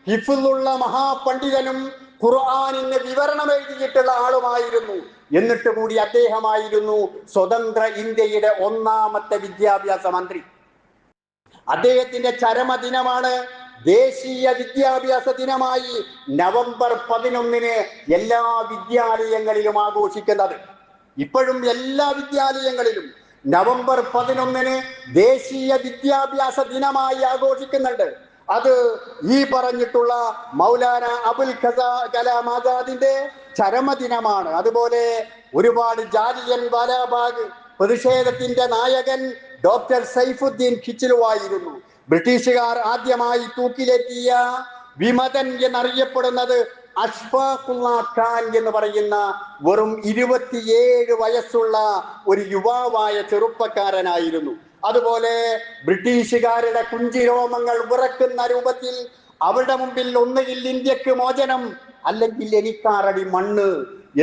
ഹിഫ്ളുള്ള മഹാപണ്ഡിതനും ഖുർആനിന് വിവരണം എഴുതിയിട്ടുള്ള ആളുമായിരുന്നു. എന്നിട്ട് കൂടി അദ്ദേഹമായിരുന്നു സ്വതന്ത്ര ഇന്ത്യയുടെ ഒന്നാമത്തെ വിദ്യാഭ്യാസ മന്ത്രി. അദ്ദേഹത്തിന്റെ ചരമദിനമാണ് ദേശീയ വിദ്യാഭ്യാസ ദിനമായി നവംബർ 11 എല്ലാ വിദ്യാലയങ്ങളിലും ആഘോഷിക്കുന്നത്. ഇപ്പോഴും എല്ലാ വിദ്യാലയങ്ങളിലും നവംബർ 11 ദേശീയ വിദ്യാഭ്യാസ ദിനമായി ആഘോഷിക്കുന്നുണ്ട്. അത് ഈ പറഞ്ഞിട്ടുള്ള മൗലാന അബുൽ കലാം ആസാദിന്റെ ചരമദിനമാണ്. അതുപോലെ ഒരുപാട് ജാലിയൻ വാലാബാഗ് പ്രതിഷേധത്തിന്റെ നായകൻ ഡോക്ടർ സൈഫുദ്ദീൻ ഖിച്ലുവായിരുന്നു. ബ്രിട്ടീഷുകാർ ആദ്യമായി തൂക്കിലേറ്റിയ വിമതൻ എന്നറിയപ്പെടുന്നത് അഷ്ഫാഖുള്ള ഖാൻ എന്ന് പറയുന്ന വെറും 27 വയസ്സുള്ള ഒരു യുവാവായ ചെറുപ്പക്കാരനായിരുന്നു. അതുപോലെ ബ്രിട്ടീഷുകാരുടെ കുഞ്ചിരോമങ്ങൾ വിറക്കുന്ന രൂപത്തിൽ അവരുടെ മുമ്പിൽ ഒന്നുകിൽ ഇന്ത്യക്ക് മോചനം അല്ലെങ്കിൽ എനിക്കാറടി മണ്ണ്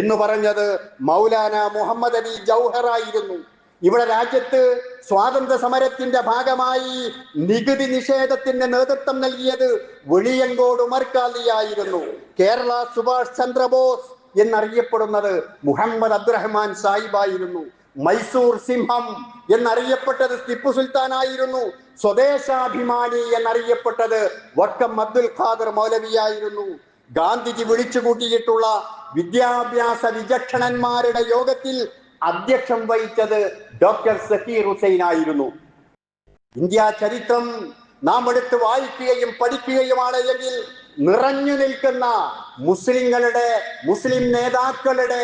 എന്ന് പറഞ്ഞത് മൗലാന മുഹമ്മദ് അലി ജൗഹർ ആയിരുന്നു. ഇവിടെ രാജ്യത്ത് സ്വാതന്ത്ര്യ സമരത്തിന്റെ ഭാഗമായി നികുതി നിഷേധത്തിന് നേതൃത്വം നൽകിയത് വെളിയങ്കോട് ഉമർ ഖാലിയായിരുന്നു. കേരള സുഭാഷ് ചന്ദ്രബോസ് എന്നറിയപ്പെടുന്നത് മുഹമ്മദ് അബ്ദുറഹ്മാൻ സാഹിബായിരുന്നു. മൈസൂർ സിംഹം എന്നറിയപ്പെട്ടത് ടിപ്പു സുൽത്താനായിരുന്നു. സ്വദേശാഭിമാനി എന്നറിയപ്പെട്ടത് വക്കം അബ്ദുൽ ഖാദർ മൗലവിയായിരുന്നു. ഗാന്ധിജി വിളിച്ചു കൂട്ടിയിട്ടുള്ള വിദ്യാഭ്യാസ വിചക്ഷണന്മാരുടെ യോഗത്തിൽ അധ്യക്ഷം വഹിച്ചത് ഡോക്ടർ സക്കീർ ഹുസൈൻ ആയിരുന്നു. ഇന്ത്യ ചരിത്രം നാം എടുത്ത് വായിക്കുകയും പഠിക്കുകയുമാണ് എങ്കിൽ നിറഞ്ഞു നിൽക്കുന്ന മുസ്ലിം നേതാക്കളുടെ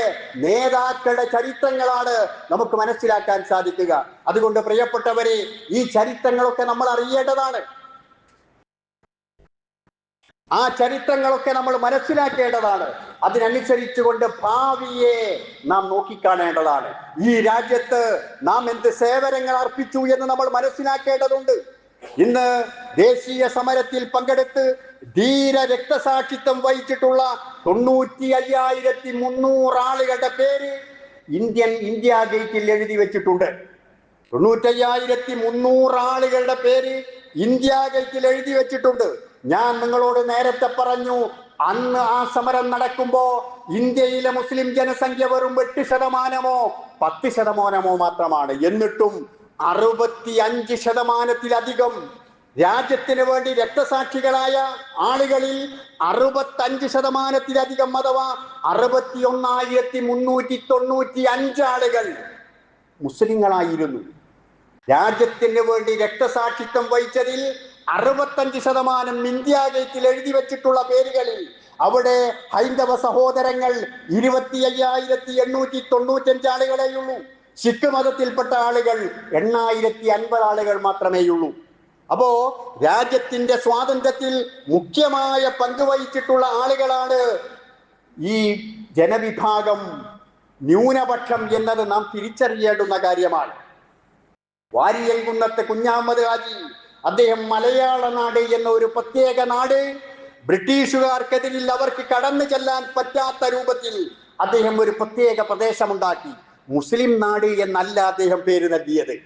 ചരിത്രങ്ങളാണ് നമുക്ക് മനസ്സിലാക്കാൻ സാധിക്കുക. അതുകൊണ്ട് പ്രിയപ്പെട്ടവരെ, ഈ ചരിത്രങ്ങളൊക്കെ നമ്മൾ അറിയേണ്ടതാണ്. ആ ചരിത്രങ്ങളൊക്കെ നമ്മൾ മനസ്സിലാക്കേണ്ടതാണ്. അതിനനുസരിച്ചുകൊണ്ട് ഭാവിയെ നാം നോക്കിക്കാണേണ്ടതാണ്. ഈ രാജ്യത്ത് നാം എന്ത് സേവനങ്ങൾ അർപ്പിച്ചു എന്ന് നമ്മൾ മനസ്സിലാക്കേണ്ടതുണ്ട്. ഇന്ന് ദേശീയ സമരത്തിൽ പങ്കെടുത്ത് ധീര രക്തസാക്ഷിത്വം വഹിച്ചിട്ടുള്ള 95,300 ആളുകളുടെ പേര് ഇന്ത്യ ഗേറ്റിൽ എഴുതി വെച്ചിട്ടുണ്ട്. 95,300 ആളുകളുടെ പേര് ഇന്ത്യ ഗേറ്റിൽ എഴുതി വെച്ചിട്ടുണ്ട്. ഞാൻ നിങ്ങളോട് നേരത്തെ പറഞ്ഞു, അന്ന് ആ സമരം നടക്കുമ്പോ ഇന്ത്യയിലെ മുസ്ലിം ജനസംഖ്യ വെറും 8%, 10% മാത്രമാണ്. എന്നിട്ടും 65%-ലധികം രാജ്യത്തിന് വേണ്ടി രക്തസാക്ഷികളായ ആളുകളിൽ 65%-ലധികം അഥവാ 61,395 ആളുകൾ മുസ്ലിങ്ങളായിരുന്നു. രാജ്യത്തിന് വേണ്ടി രക്തസാക്ഷിത്വം വഹിച്ചതിൽ 65% ഇന്ത്യ ഗേറ്റിൽ എഴുതി വെച്ചിട്ടുള്ള പേരുകളിൽ അവിടെ ഹൈന്ദവ സഹോദരങ്ങൾ 25,895 ആളുകളെയുള്ളൂ. സിഖ് മതത്തിൽപ്പെട്ട ആളുകൾ 8,050 ആളുകൾ മാത്രമേയുള്ളൂ. അപ്പോ രാജ്യത്തിന്റെ സ്വാതന്ത്ര്യത്തിൽ മുഖ്യമായ പങ്ക് വഹിച്ചിട്ടുള്ള ആളുകളാണ് ഈ ജനവിഭാഗം, ന്യൂനപക്ഷം എന്നത് നാം തിരിച്ചറിയേണ്ടുന്ന കാര്യമാണ്. വാരിയംകുന്നത്ത് കുഞ്ഞഹമ്മദ് ഹാജി, അദ്ദേഹം മലയാള നാട് എന്ന ഒരു പ്രത്യേക നാട് ബ്രിട്ടീഷുകാർക്കെതിരിൽ അവർക്ക് കടന്നു ചെല്ലാൻ പറ്റാത്ത രൂപത്തിൽ അദ്ദേഹം ഒരു പ്രത്യേക പ്രദേശമുണ്ടാക്കി. മുസ്ലിം നാട് എന്നല്ല അദ്ദേഹം പേര് നൽകിയത്.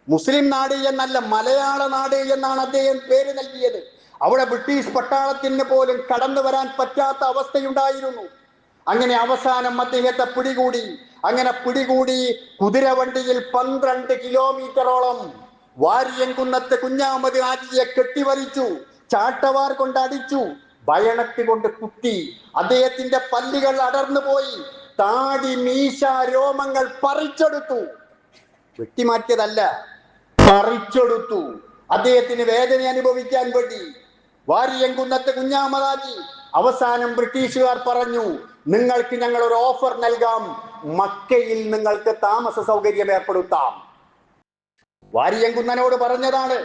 മുസ്ലിം നാട് എന്നല്ല, മലയാള നാട് എന്നാണ് അദ്ദേഹം പേര് നൽകിയത്. അവിടെ ബ്രിട്ടീഷ് പട്ടാളത്തിന് പോലും കടന്നു വരാൻ പറ്റാത്ത അവസ്ഥയുണ്ടായിരുന്നു. അങ്ങനെ അവസാനം അദ്ദേഹത്തെ പിടികൂടി. അങ്ങനെ പിടികൂടി കുതിരവണ്ടിയിൽ 12 കിലോമീറ്ററോളം വാരിയംകുന്നത്ത് കുഞ്ഞഹമ്മദ് ഹാജിയെ കെട്ടിവലിച്ചു, ചാട്ടവാർ കൊണ്ട് അടിച്ചു, ബയണറ്റ് കൊണ്ട് കുത്തി. അദ്ദേഹത്തിന്റെ പല്ലുകൾ അടർന്നു പോയി, താടി മീശ രോമങ്ങൾ പറിച്ചെടുത്തു. വെട്ടിമാറ്റിയതല്ല, പറിച്ചെടുത്തു. അദ്ദേഹത്തിന് വേദന അനുഭവിക്കാൻ വേണ്ടി വാരിയംകുന്നത്ത് കുഞ്ഞഹമ്മദ് ഹാജി അവസാനം ബ്രിട്ടീഷുകാർ പറഞ്ഞു, നിങ്ങൾക്ക് ഞങ്ങൾ ഒരു ഓഫർ നൽകാം, മക്കയിൽ നിങ്ങൾക്ക് താമസ സൗകര്യം ഏർപ്പെടുത്താം. വാരിയംകുന്നനോട് പറഞ്ഞതാണ്,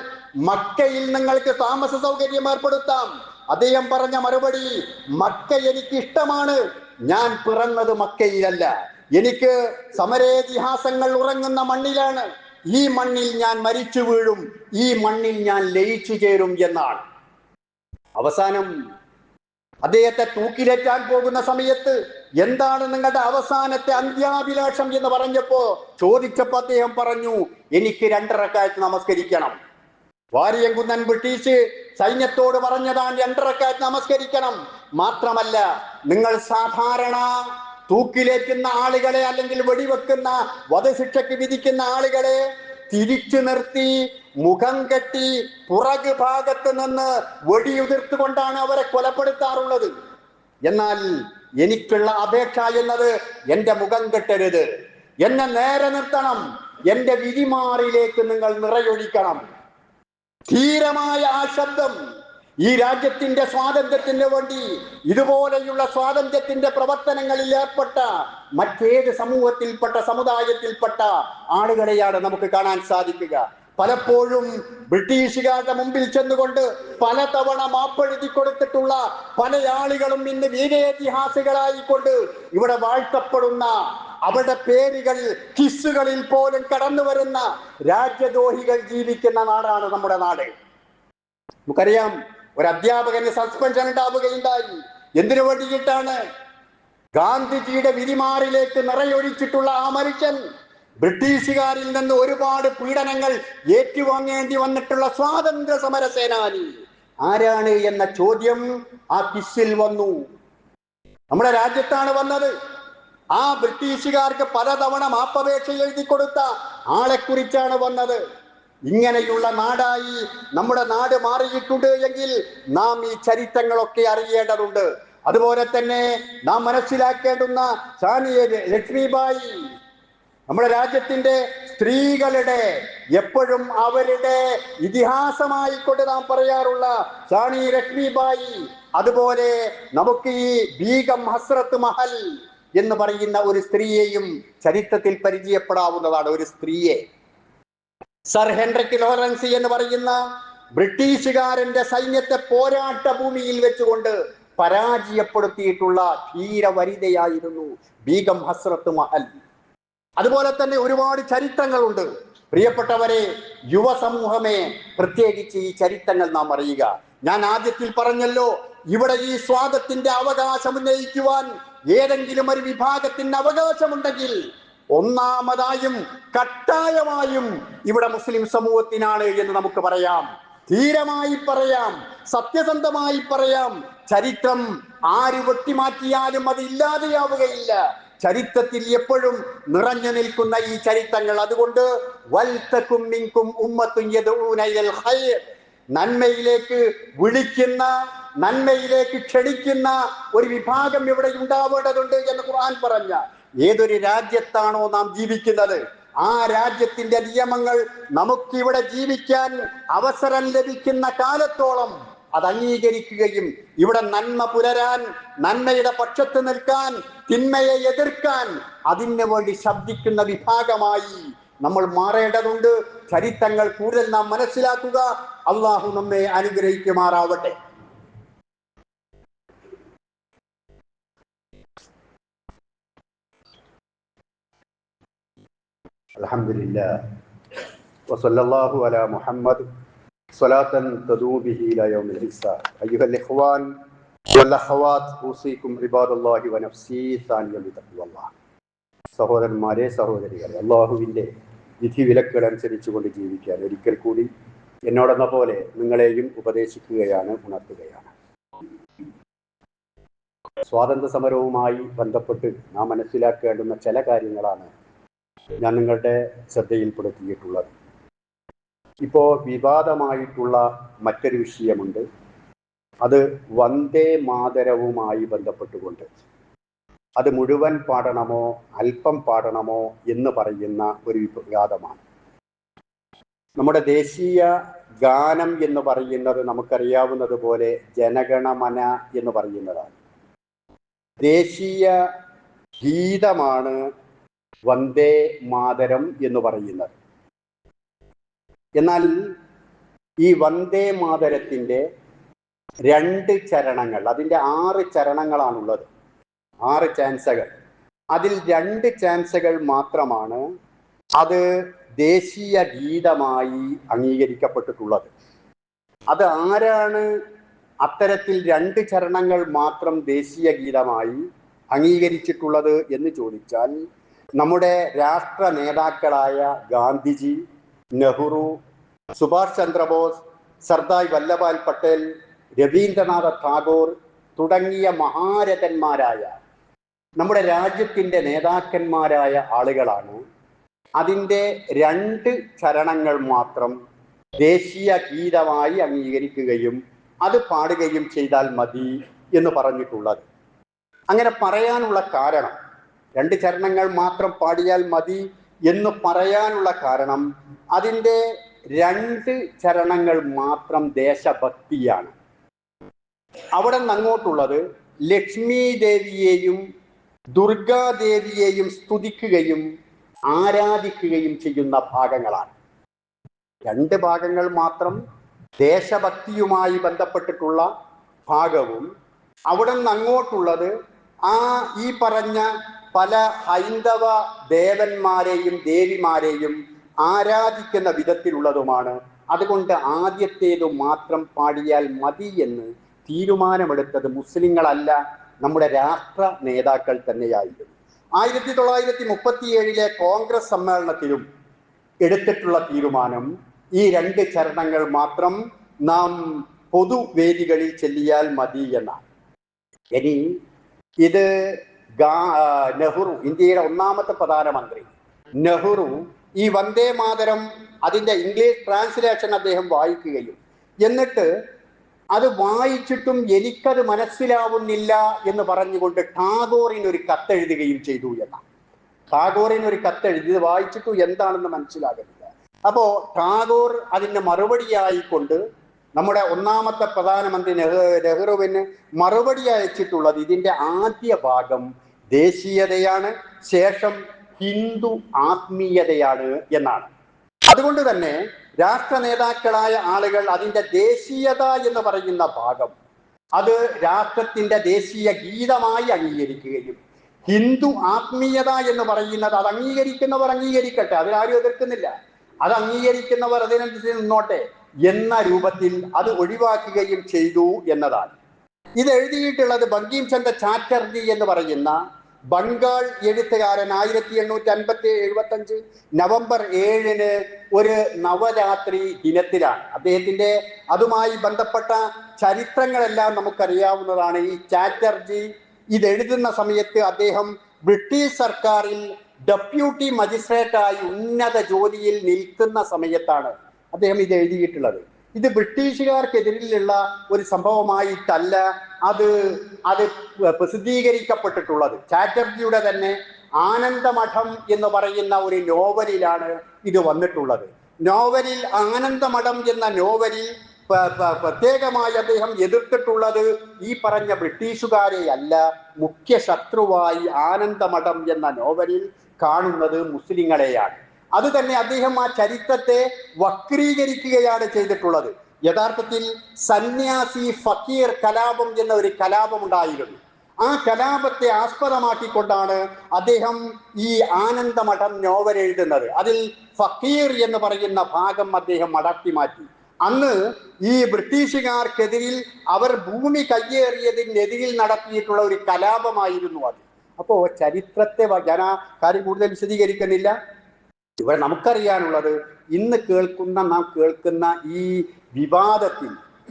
മക്കയിൽ നിങ്ങൾക്ക് താമസ സൗകര്യം ഏർപ്പെടുത്താം. അദ്ദേഹം പറഞ്ഞ മറുപടി, മക്ക എനിക്ക് ഇഷ്ടമാണ്, ഞാൻ പിറന്നത് മക്കയിലല്ല, എനിക്ക് സമരേതിഹാസങ്ങൾ ഉറങ്ങുന്ന മണ്ണിലാണ്, ഈ മണ്ണിൽ ഞാൻ മരിച്ചു വീഴും, ഈ മണ്ണിൽ ഞാൻ ലയിച്ചു ചേരും എന്നാണ്. അവസാനം അദ്ദേഹത്തെ തൂക്കിലേറ്റാൻ പോകുന്ന സമയത്ത് എന്താണ് നിങ്ങളുടെ അവസാനത്തെ അന്ത്യാഭിലാഷം എന്ന് ചോദിച്ചപ്പോ അദ്ദേഹം പറഞ്ഞു, എനിക്ക് 2 റക്അത്ത് നമസ്കരിക്കണം. വാരിയംകുന്നൻ ബ്രിട്ടീഷ് സൈന്യത്തോട് പറഞ്ഞതാണ് 2 റക്അത്ത് നമസ്കരിക്കണം. മാത്രമല്ല, നിങ്ങൾ സാധാരണ തൂക്കിലേറ്റുന്ന ആളുകളെ അല്ലെങ്കിൽ വെടിവെക്കുന്ന വധശിക്ഷയ്ക്ക് വിധിക്കുന്ന ആളുകളെ തിരിച്ചു നിർത്തി മുഖം കെട്ടി പുറകു ഭാഗത്ത് നിന്ന് വെടിയുതിർത്തുകൊണ്ടാണ് അവരെ കൊലപ്പെടുത്താറുള്ളത്. എന്നാൽ എനിക്കുള്ള അപേക്ഷ എന്നത്, എന്റെ മുഖം കെട്ടരുത്, എന്നെ നേരെ നിർത്തണം, എന്റെ വിധിമാറിലേക്ക് നിങ്ങൾ നിറയൊഴിക്കണം. ധീരമായ ആ ശബ്ദം ഈ രാജ്യത്തിന്റെ സ്വാതന്ത്ര്യത്തിന് വേണ്ടി ഇതുപോലെയുള്ള സ്വാതന്ത്ര്യത്തിന്റെ പ്രവർത്തനങ്ങളിൽ ഏർപ്പെട്ട മറ്റേത് സമുദായത്തിൽപ്പെട്ട ആളുകളെയാണ് നമുക്ക് കാണാൻ സാധിക്കുക. പലപ്പോഴും ബ്രിട്ടീഷുകാരുടെ മുമ്പിൽ ചെന്നുകൊണ്ട് പലതവണ മാപ്പെഴുതി കൊടുത്തിട്ടുള്ള പല ആളുകളും ഇന്ന് വീരേതിഹാസികളായിക്കൊണ്ട് ഇവിടെ വാഴ്ത്തപ്പെടുന്ന, അവരുടെ പേരുകൾ കിസ്സുകളിൽ പോലും കടന്നു വരുന്ന രാജ്യദ്രോഹികൾ ജീവിക്കുന്ന നാടാണ് നമ്മുടെ നാട്. നമുക്കറിയാം, ഒരു അധ്യാപകന് സസ്പെൻഷൻ ഉണ്ടാവുകയുണ്ടായി. എന്തിനു വേണ്ടിയിട്ടാണ്? ഗാന്ധിജിയുടെ വിധിമാറിലേക്ക് നിറയൊഴിച്ചിട്ടുള്ള ആ മനുഷ്യൻ ബ്രിട്ടീഷുകാരിൽ നിന്ന് ഒരുപാട് പീഡനങ്ങൾ ഏറ്റുവാങ്ങേണ്ടി വന്നിട്ടുള്ള സ്വാതന്ത്ര്യ സമര സേനാനി ആരാണ് എന്ന ചോദ്യം ആ കിസ്സിൽ വന്നു. നമ്മുടെ രാജ്യത്താണ് വന്നത്. ആ ബ്രിട്ടീഷുകാർക്ക് പലതവണ മാപ്പപേക്ഷ എഴുതി കൊടുത്ത ആളെക്കുറിച്ചാണ് വന്നത്. ഇങ്ങനെയുള്ള നാടായി നമ്മുടെ നാട് മാറിയിട്ടുണ്ട് എങ്കിൽ നാം ഈ ചരിത്രങ്ങളൊക്കെ അറിയേണ്ടതുണ്ട്. അതുപോലെ തന്നെ നാം മനസ്സിലാക്കേണ്ടുന്ന ലക്ഷ്മിബായി നമ്മുടെ രാജ്യത്തിന്റെ സ്ത്രീകളുടെ എപ്പോഴും അവരുടെ ഇതിഹാസമായിക്കൊണ്ട് നാം പറയാറുള്ള റാണി ലക്ഷ്മിബായി, അതുപോലെ നമുക്ക് ഈ ബീഗം ഹസ്രത്ത് മഹൽ എന്ന് പറയുന്ന ഒരു സ്ത്രീയെയും ചരിത്രത്തിൽ പരിചയപ്പെടാവുന്നതാണ്. ഒരു സ്ത്രീയെ സർ ഹെൻറിക് ലോറൻസ് എന്ന് പറയുന്ന ബ്രിട്ടീഷുകാരന്റെ സൈന്യത്തെ പോരാട്ട ഭൂമിയിൽ വെച്ചുകൊണ്ട് പരാജയപ്പെടുത്തിയിട്ടുള്ള ധീരവനിതയായിരുന്നു ബീഗം ഹസ്രത്ത് മഹൽ. അതുപോലെ തന്നെ ഒരുപാട് ചരിത്രങ്ങളുണ്ട്. പ്രിയപ്പെട്ടവരെ, യുവസമൂഹമേ, പ്രത്യേകിച്ച് ഈ ചരിത്രങ്ങൾ നാം അറിയുക. ഞാൻ ആദ്യത്തിൽ പറഞ്ഞല്ലോ, ഇവിടെ ഈ സ്വാതത്തിന്റെ അവകാശം ഉന്നയിക്കുവാൻ ഏതെങ്കിലും ഒരു വിഭാഗത്തിന് അവകാശമുണ്ടെങ്കിൽ ഒന്നാമതായും കട്ടായമായും ഇവിടെ മുസ്ലിം സമൂഹത്തിനാണ് എന്ന് നമുക്ക് പറയാം. ധീരമായി പറയാം, സത്യസന്ധമായി പറയാം. ചരിത്രം ആര് വെട്ടിമാറ്റിയാലും അത് ഇല്ലാതെയാവുകയില്ല. ചരിത്രത്തിൽ എപ്പോഴും നിറഞ്ഞു നിൽക്കുന്ന ഈ ചരിത്രങ്ങൾ. അതുകൊണ്ട് വൽതകും മിൻകും ഉമ്മത്തുൻ യദഊന ഇലൽ ഖൈർ, നന്മയിലേക്ക് വിളിക്കുന്ന, നന്മയിലേക്ക് ക്ഷണിക്കുന്ന ഒരു വിഭാഗം ഇവിടെ ഉണ്ടാവേണ്ടതുണ്ട് എന്ന് ഖുർആൻ പറഞ്ഞ ഏതൊരു രാജ്യത്താണോ നാം ജീവിക്കുന്നത്, ആ രാജ്യത്തിന്റെ നിയമങ്ങൾ നമുക്കിവിടെ ജീവിക്കാൻ അവസരം ലഭിക്കുന്ന കാലത്തോളം അത് അംഗീകരിക്കുകയും ഇവിടെ നന്മ പുലരാൻ, നന്മയുടെ പക്ഷത്ത് നിൽക്കാൻ, തിന്മയെ എതിർക്കാൻ അതിനു വേണ്ടി ശബ്ദിക്കുന്ന വിഭാഗമായി നമ്മൾ മാറേണ്ടതുണ്ട്. ചരിത്രങ്ങൾ കൂടുതൽ നാം മനസ്സിലാക്കുക. അള്ളാഹു നമ്മെ അനുഗ്രഹിക്കുമാറാവട്ടെ. അൽഹംദുലില്ലാഹ് വസല്ലല്ലാഹു അലാ മുഹമ്മദ് സ്വലാത്തൻ തദൂമു ബിഹി ഇലാ യൗമിൽ ഹിസാബ്. അയ്യുഹൽ ഇഖ്വാൻ വൽ അഖവാത്ത്, ഊസികും ഇബാദല്ലാഹി വനഫ്സി സാനിയ ബിതഖ്വല്ലാഹ്. സഹോദരന്മാരെ, സഹോദരികളെ, അള്ളാഹുവിൻ്റെ വിധിവിലക്കുകൾ അനുസരിച്ചുകൊണ്ട് ജീവിക്കാൻ ഒരിക്കൽ കൂടി എന്നോടെന്ന പോലെ നിങ്ങളെയും ഉപദേശിക്കുകയാണ്, ഉണർത്തുകയാണ്. സ്വാതന്ത്ര്യ സമരവുമായി ബന്ധപ്പെട്ട് നാം മനസ്സിലാക്കേണ്ടുന്ന ചില കാര്യങ്ങളാണ് ഞാൻ നിങ്ങളുടെ ശ്രദ്ധയിൽപ്പെടുത്തിയിട്ടുള്ളത്. ഇപ്പോൾ വിവാദമായിട്ടുള്ള മറ്റൊരു വിഷയമുണ്ട്. അത് വന്ദേ മാതരവുമായി ബന്ധപ്പെട്ടുകൊണ്ട് അത് മുഴുവൻ പാടണമോ അല്പം പാടണമോ എന്ന് പറയുന്ന ഒരു വിവാദമാണ്. നമ്മുടെ ദേശീയ ഗാനം എന്ന് പറയുന്നത് നമുക്കറിയാവുന്നത് പോലെ ജനഗണമന എന്ന് പറയുന്നതാണ്. ദേശീയ ഗീതമാണ് വന്ദേ മാതരം എന്ന് പറയുന്നത്. എന്നാൽ ഈ വന്ദേ മാതരത്തിൻ്റെ 2 ചരണങ്ങൾ, അതിൻ്റെ 6 ചരണങ്ങളാണുള്ളത്, 6 ചാൻസകൾ. അതിൽ 2 ചാൻസകൾ മാത്രമാണ് അത് ദേശീയ ഗീതമായി അംഗീകരിക്കപ്പെട്ടിട്ടുള്ളത്. അത് ആരാണ് അത്തരത്തിൽ 2 ചരണങ്ങൾ മാത്രം ദേശീയ ഗീതമായി അംഗീകരിച്ചിട്ടുള്ളത് എന്ന് ചോദിച്ചാൽ, നമ്മുടെ രാഷ്ട്ര നേതാക്കളായ ഗാന്ധിജി, നെഹ്റു, സുഭാഷ് ചന്ദ്രബോസ്, സർദാർ വല്ലഭായ് പട്ടേൽ, രവീന്ദ്രനാഥ ടാഗോർ തുടങ്ങിയ മഹാരഥന്മാരായ നമ്മുടെ രാജ്യത്തിൻ്റെ നേതാക്കന്മാരായ ആളുകളാണ് അതിൻ്റെ 2 ചരണങ്ങൾ മാത്രം ദേശീയ ഗീതമായി അംഗീകരിക്കുകയും അത് പാടുകയും ചെയ്താൽ മതി എന്ന് പറഞ്ഞിട്ടുള്ളത്. അങ്ങനെ പറയാനുള്ള കാരണം, 2 ചരണങ്ങൾ മാത്രം പാടിയാൽ മതി എന്ന് പറയാനുള്ള കാരണം, അതിൻ്റെ 2 ചരണങ്ങൾ മാത്രം ദേശഭക്തിയാണ്. അവിടെ നിന്ന് അങ്ങോട്ടുള്ളത് ലക്ഷ്മി ദേവിയെയും ദുർഗാദേവിയെയും സ്തുതിക്കുകയും ആരാധിക്കുകയും ചെയ്യുന്ന ഭാഗങ്ങളാണ്. 2 ഭാഗങ്ങൾ മാത്രം ദേശഭക്തിയുമായി ബന്ധപ്പെട്ടിട്ടുള്ള ഭാഗവും, അവിടെ നിന്ന് അങ്ങോട്ടുള്ളത് ഈ പറഞ്ഞ പല ഹൈന്ദവ ദേവന്മാരെയും ദേവിമാരെയും ആരാധിക്കുന്ന വിധത്തിലുള്ളതുമാണ്. അതുകൊണ്ട് ആദ്യത്തേതു മാത്രം പാടിയാൽ മതി എന്ന് തീരുമാനമെടുത്തത് മുസ്ലിങ്ങളല്ല, നമ്മുടെ രാഷ്ട്ര നേതാക്കൾ തന്നെയായിരുന്നു. 1937 കോൺഗ്രസ് സമ്മേളനത്തിലും എടുത്തിട്ടുള്ള തീരുമാനം ഈ 2 ചരണങ്ങൾ മാത്രം നാം പൊതുവേദികളിൽ ചൊല്ലിയാൽ മതി എന്നാണ്. ഇനി ഇത് നെഹ്റു, ഇന്ത്യയുടെ 1ാമത്തെ പ്രധാനമന്ത്രി നെഹ്റു ഈ വന്ദേ മാതരം അതിൻ്റെ ഇംഗ്ലീഷ് ട്രാൻസ്ലേഷൻ അദ്ദേഹം വായിക്കുകയും എന്നിട്ട് അത് വായിച്ചിട്ടും എനിക്കത് മനസ്സിലാവുന്നില്ല എന്ന് പറഞ്ഞുകൊണ്ട് ടാഗോറിന് ഒരു കത്തെഴുതുകയും ചെയ്തു എന്നാണ്. ടാഗോറിന് ഒരു കത്തെഴുതി, ഇത് വായിച്ചിട്ടു എന്താണെന്ന് മനസ്സിലാകുന്നില്ല. അപ്പോ ടാഗോർ അതിന് മറുപടിയായിക്കൊണ്ട് നമ്മുടെ ഒന്നാമത്തെ പ്രധാനമന്ത്രി നെഹ്റുവിന് മറുപടി അയച്ചിട്ടുള്ളത് ഇതിന്റെ ആദ്യ ഭാഗം ദേശീയതയാണ്, ശേഷം ഹിന്ദു ആത്മീയതയാണ് എന്നാണ്. അതുകൊണ്ട് തന്നെ രാഷ്ട്ര നേതാക്കളായ ആളുകൾ അതിന്റെ ദേശീയത എന്ന് പറയുന്ന ഭാഗം അത് രാഷ്ട്രത്തിന്റെ ദേശീയ ഗീതമായി അംഗീകരിക്കുകയും ഹിന്ദു ആത്മീയത എന്ന് പറയുന്നത് അത് അംഗീകരിക്കുന്നവർ അംഗീകരിക്കട്ടെ, അതിനാരും എതിർക്കുന്നില്ല, അത് അംഗീകരിക്കുന്നവർ അതിനനുസരിച്ച് നിന്നോട്ടെ എന്ന രൂപത്തിൽ അത് ഒഴിവാക്കുകയും ചെയ്തു എന്നതാണ്. ഇത് എഴുതിയിട്ടുള്ളത് ബങ്കിം ചന്ദ്ര ചാറ്റർജി എന്ന് പറയുന്ന ബംഗാൾ എഴുത്തുകാരൻ 1875 നവംബർ 7 ഒരു നവരാത്രി ദിനത്തിലാണ്. അദ്ദേഹത്തിന്റെ അതുമായി ബന്ധപ്പെട്ട ചരിത്രങ്ങളെല്ലാം നമുക്കറിയാവുന്നതാണ്. ഈ ചാറ്റർജി ഇത് എഴുതുന്ന സമയത്ത് അദ്ദേഹം ബ്രിട്ടീഷ് സർക്കാരിൽ ഡെപ്യൂട്ടി മജിസ്ട്രേറ്റായി ഉന്നത ജോലിയിൽ നിൽക്കുന്ന സമയത്താണ് അദ്ദേഹം ഇത് എഴുതിയിട്ടുള്ളത്. ഇത് ബ്രിട്ടീഷുകാർക്കെതിരിലുള്ള ഒരു സംഭവമായിട്ടല്ല അത് പ്രസിദ്ധീകരിക്കപ്പെട്ടിട്ടുള്ളത്. ചാറ്റർജിയുടെ തന്നെ ആനന്ദമഠം എന്ന് പറയുന്ന ഒരു നോവലിലാണ് ഇത് വന്നിട്ടുള്ളത്. നോവലിൽ ആനന്ദമഠം എന്ന നോവലിൽ പ്രത്യേകമായി അദ്ദേഹം എതിർത്തിട്ടുള്ളത് ഈ പറഞ്ഞ ബ്രിട്ടീഷുകാരെ അല്ല, മുഖ്യ ശത്രുവായി ആനന്ദമഠം എന്ന നോവലിൽ കാണുന്നത് മുസ്ലിങ്ങളെയാണ്. അത് തന്നെ അദ്ദേഹം ആ ചരിത്രത്തെ വക്രീകരിക്കുകയാണ് ചെയ്തിട്ടുള്ളത്. യഥാർത്ഥത്തിൽ സന്യാസി ഫക്കീർ കലാപം എന്ന ഒരു കലാപം ഉണ്ടായിരുന്നു. ആ കലാപത്തെ ആസ്പദമാക്കിക്കൊണ്ടാണ് അദ്ദേഹം ഈ ആനന്ദമഠം നോവൽ എഴുതുന്നത്. അതിൽ ഫക്കീർ എന്ന് പറയുന്ന ഭാഗം അദ്ദേഹം മടക്കി മാറ്റി. അന്ന് ഈ ബ്രിട്ടീഷുകാർക്കെതിരിൽ അവർ ഭൂമി കയ്യേറിയതിനെതിരിൽ നടത്തിയിട്ടുള്ള ഒരു കലാപമായിരുന്നു അത്. അപ്പോ ചരിത്രത്തെ ഞാൻ ആ കാര്യം കൂടുതൽ വിശദീകരിക്കുന്നില്ല. ഇവിടെ നമുക്കറിയാനുള്ളത് ഇന്ന് നാം കേൾക്കുന്ന ഈ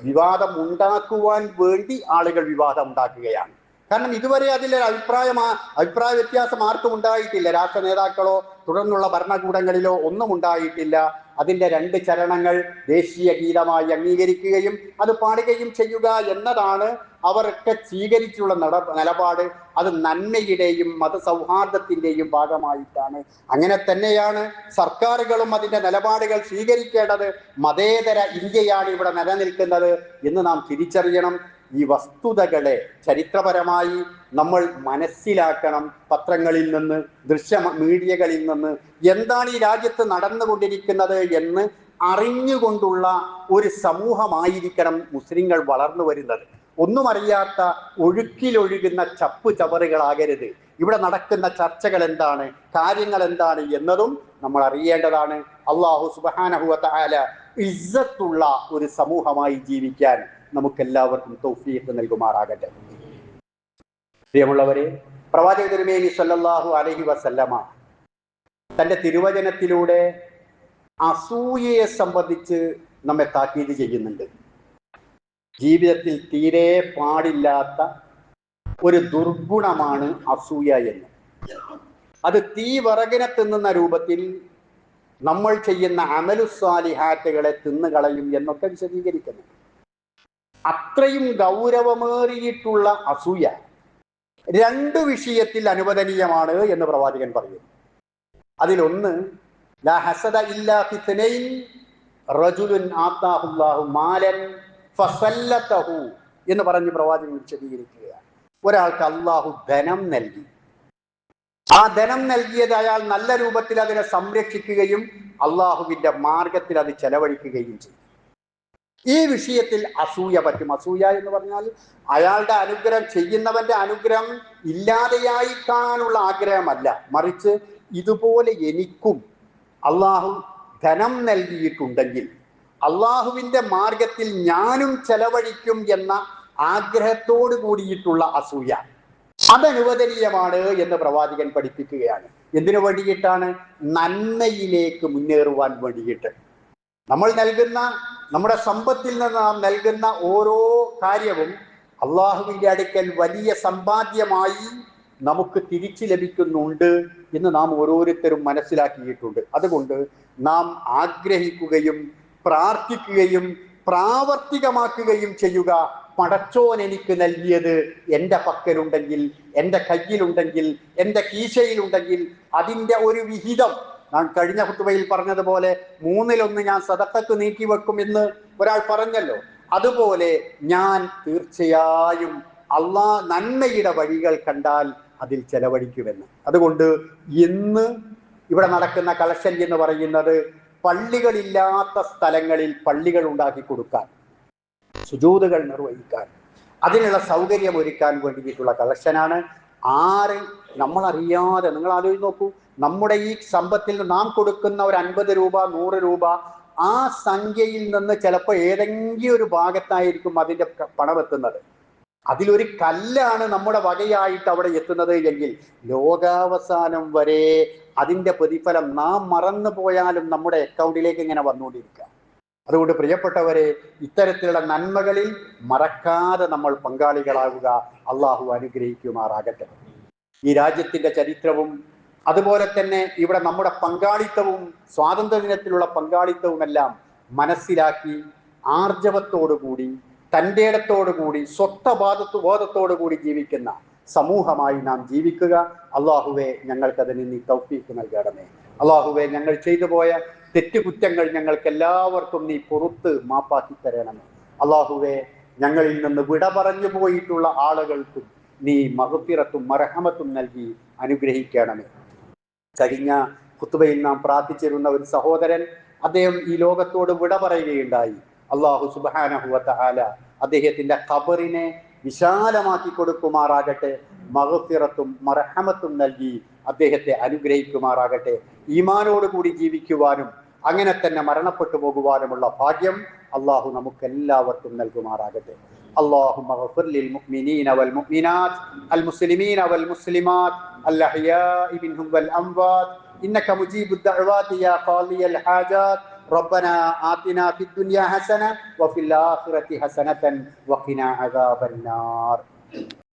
വിവാദം ഉണ്ടാക്കുവാൻ വേണ്ടി ആളുകൾ വിവാദം ഉണ്ടാക്കുകയാണ്. കാരണം ഇതുവരെ അതിലൊരു അഭിപ്രായ വ്യത്യാസം ആർക്കും ഉണ്ടായിട്ടില്ല. രാഷ്ട്ര നേതാക്കളോ തുടർന്നുള്ള ഭരണകൂടങ്ങളിലോ ഒന്നും ഉണ്ടായിട്ടില്ല. അതിന്റെ 2 ചരണങ്ങൾ ദേശീയ ഗീതമായി അംഗീകരിക്കുകയും അത് പാടുകയും ചെയ്യുക എന്നതാണ് അവർക്ക് സ്വീകരിച്ചുള്ള നിലപാട്. അത് നന്മയുടെയും മതസൗഹാർദ്ദത്തിന്റെയും ഭാഗമായിട്ടാണ്. അങ്ങനെ തന്നെയാണ് സർക്കാരുകളും അതിന്റെ നിലപാടുകൾ സ്വീകരിക്കേണ്ടത്. മതേതര ഇന്ത്യയാണ് ഇവിടെ നിലനിൽക്കുന്നത് എന്ന് നാം തിരിച്ചറിയണം. ഈ വസ്തുതകളെ ചരിത്രപരമായി നമ്മൾ മനസ്സിലാക്കണം. പത്രങ്ങളിൽ നിന്ന്, മീഡിയകളിൽ നിന്ന് എന്താണ് ഈ രാജ്യത്ത് നടന്നുകൊണ്ടിരിക്കുന്നത് എന്ന് അറിഞ്ഞുകൊണ്ടുള്ള ഒരു സമൂഹമായിരിക്കണം മുസ്ലിങ്ങൾ വളർന്നു വരുന്നത്. ഒന്നും അറിയാത്ത ഒഴുക്കിലൊഴുകുന്ന ചവറുകളാകരുത്. ഇവിടെ നടക്കുന്ന ചർച്ചകൾ എന്താണ്, കാര്യങ്ങൾ എന്താണ് എന്നതും നമ്മൾ അറിയേണ്ടതാണ്. അല്ലാഹു സുബ്ഹാനഹു വ തആല ഇസ്സത്തുള്ള ഒരു സമൂഹമായി ജീവിക്കാൻ നമുക്കെല്ലാവർക്കും തൗഫീഖ് നൽകുമാറാകട്ടെ. പ്രിയമുള്ളവരെ, പ്രവാചക തിരുമേനി സല്ലല്ലാഹു അലൈഹി വസല്ലമ തന്റെ തിരുവചനത്തിലൂടെ അസൂയയെ സംബന്ധിച്ച് നമ്മെ താക്കീത് ചെയ്യുന്നുണ്ട്. ജീവിതത്തിൽ തീരെ പാടില്ലാത്ത ഒരു ദുർഗുണമാണ് അസൂയ എന്ന്. അത് തീ വിറകിനെ തിന്നുന്ന രൂപത്തിൽ നമ്മൾ ചെയ്യുന്ന അമലുസ്വാലിഹാറ്റുകളെ തിന്നുകളയും എന്നൊക്കെ വിശദീകരിക്കുന്നു. അത്രയും ഗൗരവമേറിയിട്ടുള്ള അസൂയ 2 വിഷയത്തിൽ അനുവദനീയമാണ് എന്ന് പ്രവാചകൻ പറയുന്നു. അതിലൊന്ന് ലാ ഹസദ ഇല്ലാ ഫിത്നൈൻ റജുലുൻ ആതാഹുല്ലാഹു മാലൻ ഫസല്ലതഹു എന്ന് പറഞ്ഞ് പ്രവാചകൻ വിശദീകരിക്കുകയാണ്. ഒരാൾക്ക് അള്ളാഹു ധനം നൽകി, ആ ധനം നൽകിയത് അയാൾ നല്ല രൂപത്തിൽ അതിനെ സംരക്ഷിക്കുകയും അള്ളാഹുവിന്റെ മാർഗത്തിൽ അത് ചെലവഴിക്കുകയും ചെയ്യും. ഈ വിഷയത്തിൽ അസൂയ പറ്റും. അസൂയ എന്ന് പറഞ്ഞാൽ അയാളുടെ അനുഗ്രഹം, ചെയ്യുന്നവന്റെ അനുഗ്രഹം ഇല്ലാതെയായി കാണാനുള്ള ആഗ്രഹമല്ല, മറിച്ച് ഇതുപോലെ എനിക്കും അള്ളാഹു ധനം നൽകിയിട്ടുണ്ടെങ്കിൽ അള്ളാഹുവിന്റെ മാർഗത്തിൽ ഞാനും ചെലവഴിക്കും എന്ന ആഗ്രഹത്തോട് കൂടിയിട്ടുള്ള അസൂയ അതനുവദനീയമാണ് എന്ന് പ്രവാചകൻ പഠിപ്പിക്കുകയാണ്. എന്തിനു വേണ്ടിയിട്ടാണ്? നന്മയിലേക്ക് മുന്നേറുവാൻ വേണ്ടിയിട്ട്. നമ്മൾ നൽകുന്ന, നമ്മുടെ സമ്പത്തിൽ നിന്ന് നാം നൽകുന്ന ഓരോ കാര്യവും അള്ളാഹുവിന്റെ അടുക്കൽ വലിയ സമ്പാദ്യമായി നമുക്ക് തിരിച്ചു ലഭിക്കുന്നുണ്ട് എന്ന് നാം ഓരോരുത്തരും മനസ്സിലാക്കിയിട്ടുണ്ട്. അതുകൊണ്ട് നാം ആഗ്രഹിക്കുകയും പ്രാർത്ഥിക്കുകയും പ്രാവർത്തികമാക്കുകയും ചെയ്യുക, പടച്ചോൻ എനിക്ക് നൽകിയത് എൻ്റെ പക്കലുണ്ടെങ്കിൽ, എൻ്റെ കയ്യിലുണ്ടെങ്കിൽ, എൻ്റെ കീശയിലുണ്ടെങ്കിൽ അതിൻ്റെ ഒരു വിഹിതം, ഞാൻ കഴിഞ്ഞ ഖുതുബയിൽ പറഞ്ഞതുപോലെ 1/3 ഞാൻ സദഖക്ക് നീക്കിവെക്കും എന്ന് ഒരാൾ പറഞ്ഞല്ലോ, അതുപോലെ ഞാൻ തീർച്ചയായും നന്മയുടെ വഴികൾ കണ്ടാൽ അതിൽ ചെലവഴിക്കുമെന്ന്. അതുകൊണ്ട് ഇന്ന് ഇവിടെ നടക്കുന്ന കളക്ഷൻ എന്ന് പറയുന്നത് പള്ളികളില്ലാത്ത സ്ഥലങ്ങളിൽ പള്ളികൾ ഉണ്ടാക്കി കൊടുക്കാൻ, സുജൂദുകൾ നിർവഹിക്കാൻ, അതിനുള്ള സൗകര്യം ഒരുക്കാൻ വേണ്ടിയിട്ടുള്ള കളക്ഷനാണ്. നമ്മളറിയാതെ, നിങ്ങൾ ആലോചിച്ച് നോക്കൂ, നമ്മുടെ ഈ സമ്പത്തിൽ നാം കൊടുക്കുന്ന ഒരു 50 രൂപ 100 രൂപ, ആ സംഖ്യയിൽ നിന്ന് ചിലപ്പോൾ ഏതെങ്കിലും ഒരു ഭാഗത്തായിരിക്കും അതിൻ്റെ പണം എത്തുന്നത്. അതിലൊരു കല്ലാണ് നമ്മുടെ വകയായിട്ട് അവിടെ എത്തുന്നത് എങ്കിൽ ലോകാവസാനം വരെ അതിൻ്റെ പ്രതിഫലം നാം മറന്നു പോയാലും നമ്മുടെ അക്കൗണ്ടിലേക്ക് ഇങ്ങനെ വന്നുകൊണ്ടിരിക്കുക. അതുകൊണ്ട് പ്രിയപ്പെട്ടവരെ, ഇത്തരത്തിലുള്ള നന്മകളിൽ മറക്കാതെ നമ്മൾ പങ്കാളികളാവുക. അള്ളാഹു അനുഗ്രഹിക്കുമാറാകട്ടെ. ഈ രാജ്യത്തിൻ്റെ ചരിത്രവും അതുപോലെ തന്നെ ഇവിടെ നമ്മുടെ പങ്കാളിത്തവും, സ്വാതന്ത്ര്യദിനത്തിലുള്ള പങ്കാളിത്തവുമെല്ലാം മനസ്സിലാക്കി ആർജവത്തോടുകൂടി, തൻ്റെ ഇടത്തോടുകൂടി, സ്വത്വബോധത്തോടുകൂടി ജീവിക്കുന്ന സമൂഹമായി നാം ജീവിക്കുക. അള്ളാഹുവെ, ഞങ്ങൾക്കതിന് നീ തൗഫീഖ് നൽകണമേ. അള്ളാഹുവെ, ഞങ്ങൾ ചെയ്തു പോയ തെറ്റുകുറ്റങ്ങൾ ഞങ്ങൾക്ക് എല്ലാവർക്കും നീ പുറത്ത് മാപ്പാക്കി തരണമേ. അള്ളാഹുവെ, ഞങ്ങളിൽ നിന്ന് വിട പറഞ്ഞു പോയിട്ടുള്ള ആളുകൾക്കും നീ മഗ്ഫിറത്തും മർഹമത്തും നൽകി അനുഗ്രഹിക്കണമേ. കഴിഞ്ഞ ഖുതുബയിൽ നാം പ്രാർത്ഥിച്ചിരുന്ന ഒരു സഹോദരൻ, അദ്ദേഹം ഈ ലോകത്തോട് വിട പറയുകയുണ്ടായി. അള്ളാഹു സുബ്ഹാനഹു വ തആല അദ്ദേഹത്തിന്റെ ഖബറിനെ വിശാലമാക്കി കൊടുക്കുമാറാകട്ടെ. മഗ്ഫിറത്തും മർഹമത്തും നൽകി അദ്ദേഹത്തെ അനുഗ്രഹിക്കുമാറാകട്ടെ. ഈമാനോടുകൂടി ജീവിക്കുവാനും അങ്ങനെ തന്നെ മരണപ്പെട്ടു പോകുവാനുമുള്ള ഭാഗ്യം അള്ളാഹു നമുക്കെല്ലാവർക്കും നൽകുമാറാകട്ടെ. اللهم اغفر للمؤمنين والمؤمنات المسلمين والمسلمات الأحياء منهم والأموات إنك مجيب الدعوات يا قاضي الحاجات. ربنا آتنا في الدنيا حسنة وفي الآخرة حسنة وقنا عذاب النار.